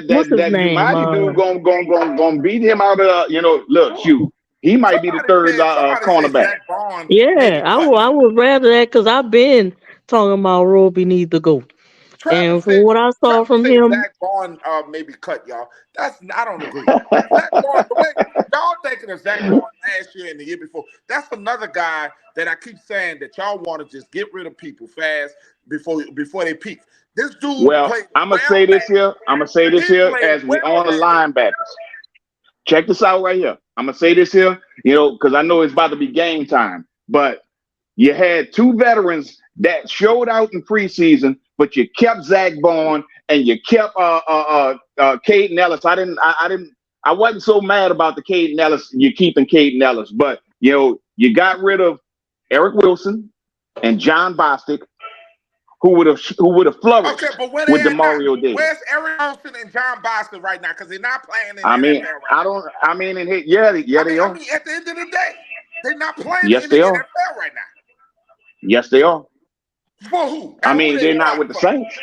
what's his that name? Jumadi dude gonna beat him out of look, shoot. He might be the third Somebody said cornerback. Zach Bond maybe Yeah, cut. I would rather that because I've been talking about Roby need to go, and Travis from said what I saw Travis from said him, Zach Bond maybe cut, y'all. I don't agree. Zach Bond, the way y'all thinking of Zach Bond last year and the year before. That's another guy that I keep saying that y'all want to just get rid of people fast before they peak. This dude Well, played I'm gonna well say this last here. I'm gonna say this He here played as we well on the last linebackers. Check this out right here. I'm gonna say this here, because I know it's about to be game time. But you had two veterans that showed out in preseason, but you kept Zach Bond and you kept Caden Ellis. I wasn't so mad about the Caden Ellis. You keeping Caden Ellis, but you got rid of Eric Wilson and John Bostic, who would have flourished Okay, but where with they at now? DeMario Davis. Where's Eric Wilson and John Boston right now? Because they're not playing in the I mean, NFL right now. they are. I mean, at the end of the day, they're not playing Yes, in the they are. NFL right now. Yes, they are. For who? I And who mean, they they're not playing with the for? Saints.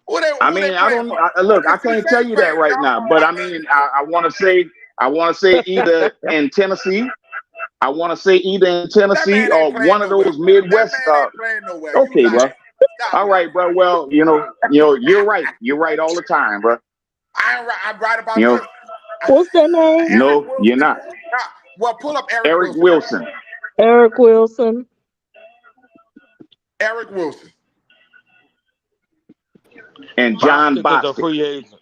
Who they I playing don't. for? Look, I Because see, can't tell Saints you that playing right John now. Bond But I out there. mean, I want to say either in Tennessee. I want to say either in That Tennessee man or ain't playing one of nowhere. those That Midwest. man ain't playing nowhere. Okay, You bro. lying. Stop All it. right, bro. Well, you're right. You're right all the time, bro. I'm right about You know, this. What's their name? Eric no, you're Wilson. not. Well, pull up Eric Eric Wilson. Wilson Eric Wilson. Eric Wilson. and John Bostic is a Bostic. free agent.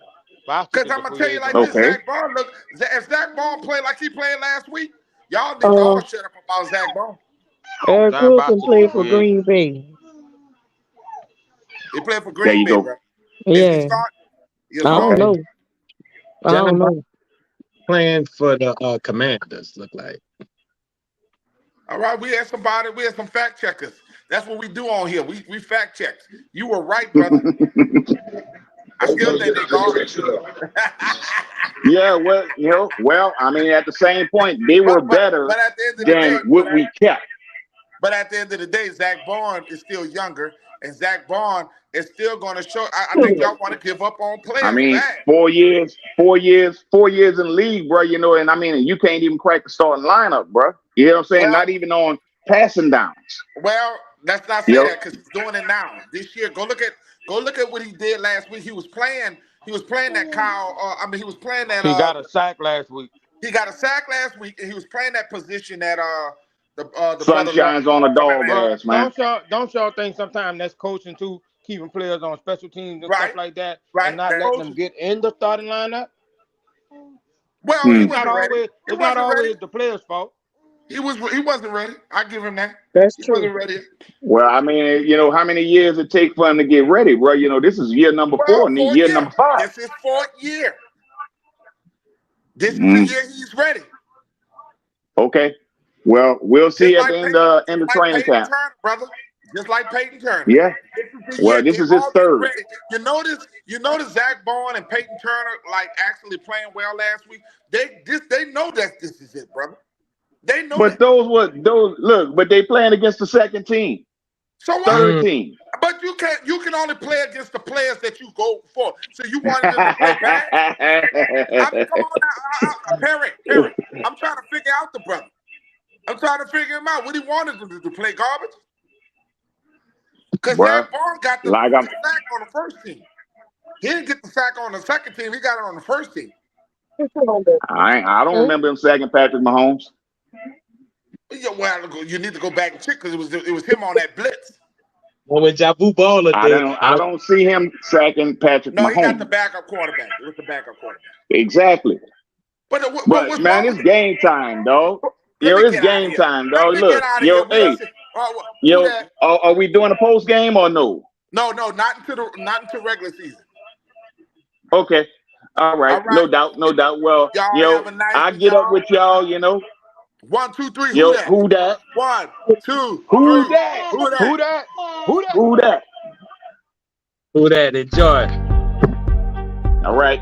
Bostic Because is I'm a going to free tell you agent like right this, Okay. Zach Bond, look, if Zach Bond played like he played last week, y'all need to all shut up about Zach Bond. Eric John Wilson Bostic is played a for free agent. Green Bay. He played for There Green you Bay, go. bro. Is Yeah, he start? He'll I start. don't Okay. know. I John don't Bostic know. playing for the Commanders, look like. All right, we had some fact checkers. That's what we do on here. We fact check. You were right, brother. I still think they garbage. Yeah, well, I mean, at the same point, they were better but at the end of the than day, what we kept. But at the end of the day, Zach Bond is still younger, and Zach Bond is still going to show. I think y'all want to give up on players. I mean, fast. 4 years in the league, bro. And I mean, you can't even crack the starting lineup, bro. You know what I'm saying? Well, Not even on passing downs. Well, let's not say that because he's doing it now. This year, go look at what he did last week. He was playing that Kyle. He was playing that. He got a sack last week. He got a sack last week, and he was playing that position that the Sun brother shines on a dog Well, ass, man. don't y'all think sometimes that's coaching too, keeping players on special teams and Right. stuff like that, Right. and not That's letting coaching. them get in the starting lineup? Well, Hmm. he It's not wasn't ready. always He wasn't ready. the player's fault. He wasn't ready. I give him that. That's He true. wasn't ready. Well, I mean, how many years it take for him to get ready, bro? This is year number 4 and Well, year number 5. This is 4th year. This is the Mm. year he's ready. Okay. Well, we'll see Just at like the end of training Peyton camp. Turner, brother. Just like Peyton Turner. Yeah. This is the Well, year. this They is his all third. get ready. You notice Zach Bond and Peyton Turner actually playing well last week. They know that this is it, brother. They know But that. but they playing against the second team, So what? third team. But you can only play against the players that you go for. So you wanted them to play bad? Come on now, Perry. I'm trying to figure out the brother. I'm trying to figure him out. What he wanted them to play garbage? Because Zach Bond got the sack on the first team. He didn't get the sack on the second team. He got it on the first team. I don't remember him sacking Patrick Mahomes. Yeah, well, you need to go back and check because it was him on that blitz. Well, when Jabu Baller did, I don't see him sacking Patrick Mahomes. No, he got the backup quarterback. It was the backup quarterback. Exactly. But man, it's game time, dog. It's game time, dog. Look, are we doing a post game or no? No, not until regular season. Okay. All right. No doubt. Well, I get up with y'all, 1, 2, 3. Who that? 1, 2. Who 3. that? Who that? Who that? Enjoy. All right.